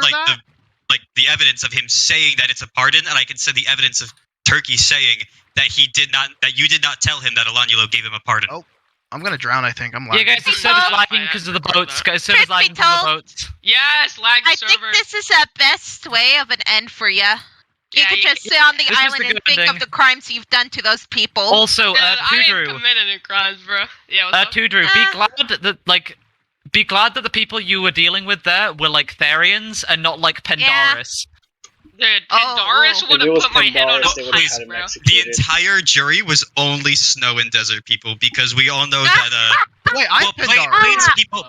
the evidence of him saying that it's a pardon, and I can send the evidence of Turkey saying that you did not tell him that Alanielo gave him a pardon. Oh, I'm gonna drown. I think I'm Yeah, lagging. guys, the server's lagging because of the boats. Guys, server's lagging because of the boats. Yes, lag the I server. think this is the best way of an end for you. You could just sit on the This is island the and good think ending. of the crimes you've done to those people. Also, I ain't TooDrew. committed any crimes, bro. Yeah, what's up? TooDrew, be glad that the people you were dealing with there were like Therians and not like Pandaris. Dude, Pandaris would have put my head on a Please, the entire jury was only Snow and Desert people because we all know that. Wait,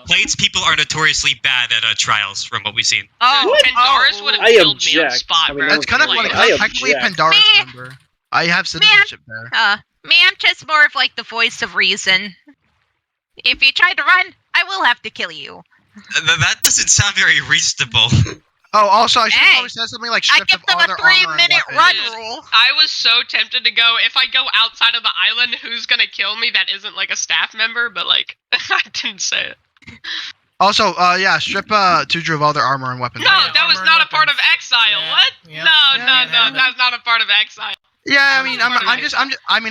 Plains people are notoriously bad at trials, from what we've seen. Pandaris would have killed me on the spot, bro. That's kind of funny. I'm technically a Pandaris member. I have citizenship there. Me, I'm just more of like the voice of reason. If you try to run, I will have to kill you. That doesn't sound very reasonable. Oh, also, I should probably say something like stripped of all their armor and weapons. run rule. I was so tempted to go, if I go outside of the island, who's gonna kill me that isn't like a staff member? But like, I didn't say it. Also, yeah, strip TooDrew of all their armor and weapons. No, that was not a part of Exile. What? No, that's not a part of Exile. Yeah, I mean,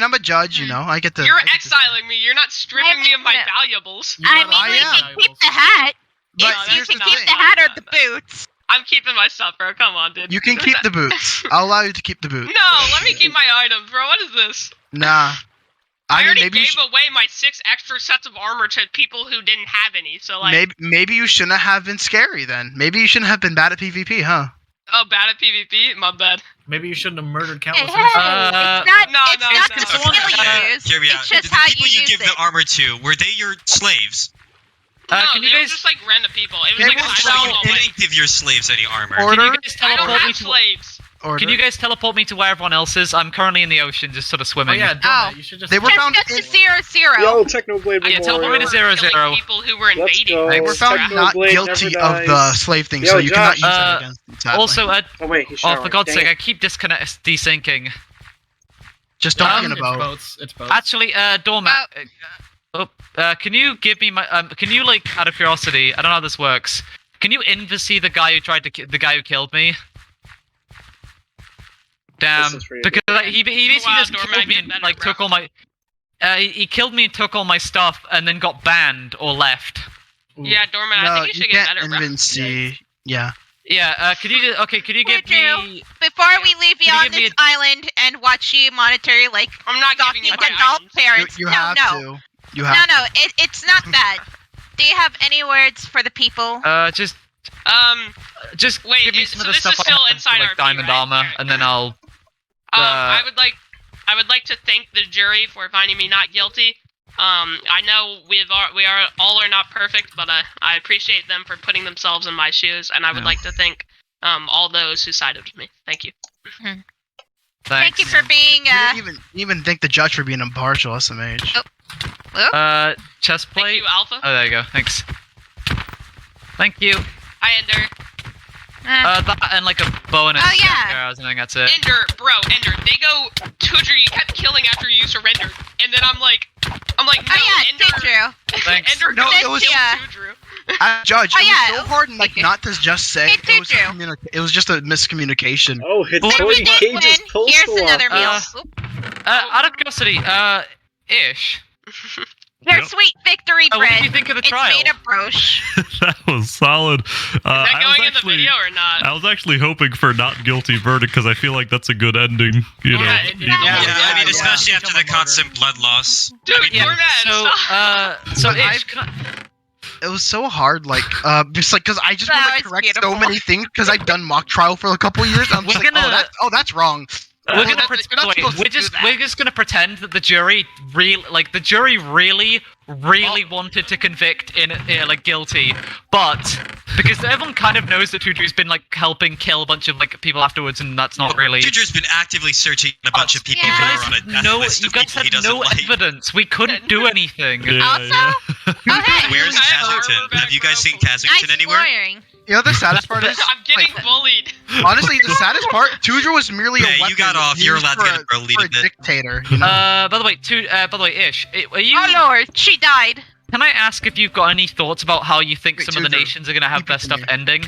I'm a judge, you know. I get to. You're exiling me. You're not stripping me of my valuables. I mean, we can keep the hat. But you can keep the hat or the boots. I'm keeping my stuff, bro. Come on, dude. You can keep the boots. I'll allow you to keep the boots. No, let me keep my items, bro. What is this? Nah. I already gave away my 6 extra sets of armor to people who didn't have any, so like... Maybe you shouldn't have been scary, then. Maybe you shouldn't have been bad at PvP, huh? Oh, bad at PvP? My bad. Maybe you shouldn't have murdered countless It's not the skill you use. Hear me out. It's just The how people you you give use the it. armor to, were they your slaves? No, they were just like random people. It was like You didn't give your slaves any armor. Can you guys I don't teleport me have to? slaves. Can you guys teleport me to where everyone else is? I'm currently in the ocean, just sort of swimming. Oh yeah, Doormctt, you should just. They were found Just to 0-0. Yo, Technoblade Yeah, teleport me to 0-0. People who were invading. go. They were found not Technoblade guilty never of dies. the slave thing, Yo, so you cannot use Josh. it against them. Sadly. Also, Oh wait, he's for showering. God's Dang sake, it. I keep desyncing. Just don't forget It's about. boats. It's boats. Actually, Doormctt, can you give me my can you, like, out of curiosity, I don't know how this works. Can you invisee the guy who killed me? Damn, because he basically just killed me and like took all my. He killed me and took all my stuff and then got banned or left. Yeah, Doormctt, I think you should get better, bro. Yeah. Yeah. Could you could you give me? Before we leave you on this island and watch you monitor, like, I'm not giving you my adult items. parents. You have to. You have No, it's not that. Do you have any words for the people? Just wait, give me some of the this stuff is still I have, inside like RP, diamond right? armor, and then I'll. I would like to thank the jury for finding me not guilty. I know we are all not perfect, but I appreciate them for putting themselves in my shoes, and I would like to thank all those who sided with me. Thank you. Thank you for being. You didn't even thank the judge for being impartial, SMH. Chest plate. Thank you, Alpha. Oh, there you go. Thanks. Thank you. Hi, Ender. That and like a bow and a yeah. I think that's it. Ender, they go, TooDrew, you kept killing after you surrendered, and then I'm like, no, Ender. TooDrew. Thanks. Ender, No, it was TooDrew. Judge, it was so hard, like, not to just say it was just a miscommunication. Oh, it's If we did win, here's another meal. Out of curiosity, Ish. Your sweet victory bread. What did you think of the trial? It's made of brioche. That was solid. Is that going in the video or not? I was actually hoping for not guilty verdict because I feel like that's a good ending. You know. I mean, especially after the constant blood loss. Dude, so Ish, it was so hard, like, just like, because I just want to correct so many things because I've done mock trial for a couple years. I'm just like, that's wrong. We're just gonna pretend that the jury really wanted to convict in like guilty, but because everyone kind of knows that TooDrew's been like helping kill a bunch of like people afterwards, and that's not really. TooDrew's been actively searching a bunch of people who are on a death list of people he doesn't like. Evidence. We couldn't do anything. Where's Kazington? Have you guys seen Kazington anywhere? You know the saddest part is I'm getting bullied. Honestly, the saddest part, TooDrew was merely a weapon. You got off. You're allowed to get a lead dictator. You know? By the way, Ish, are you? Oh Lord, she died. Can I ask if you've got any thoughts about how you think some of the nations are gonna have their stuff ending?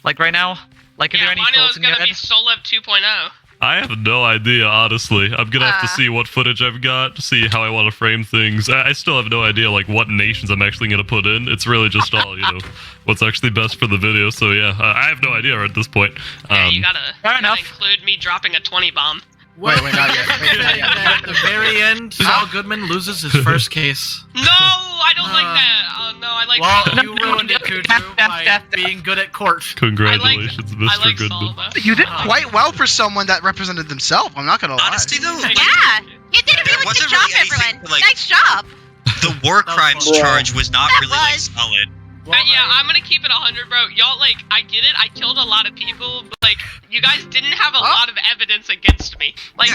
Like right now? Like, are there any thoughts in your head? Be Solev 2.0. I have no idea, honestly. I'm gonna have to see what footage I've got, to see how I want to frame things. I still have no idea, like, what nations I'm actually gonna put in. It's really just all, you know, what's actually best for the video. So yeah, I have no idea at this point. Yeah, you gotta include me dropping a 20 bomb. Wait, not yet. At the very end, Saul Goodman loses his first case. No, I don't like that. Oh no, I like. Well, you ruined it, TooDrew, by being good at court. Congratulations, Mr. Goodman. You did quite well for someone that represented themselves. I'm not gonna lie. Honestly, though, Yeah, you did a really good job, everyone. Nice job. The war crimes charge was not really like solid. Yeah, I'm gonna keep it 100, bro. Y'all, like, I get it. I killed a lot of people, but like, you guys didn't have a lot of evidence against me. Like,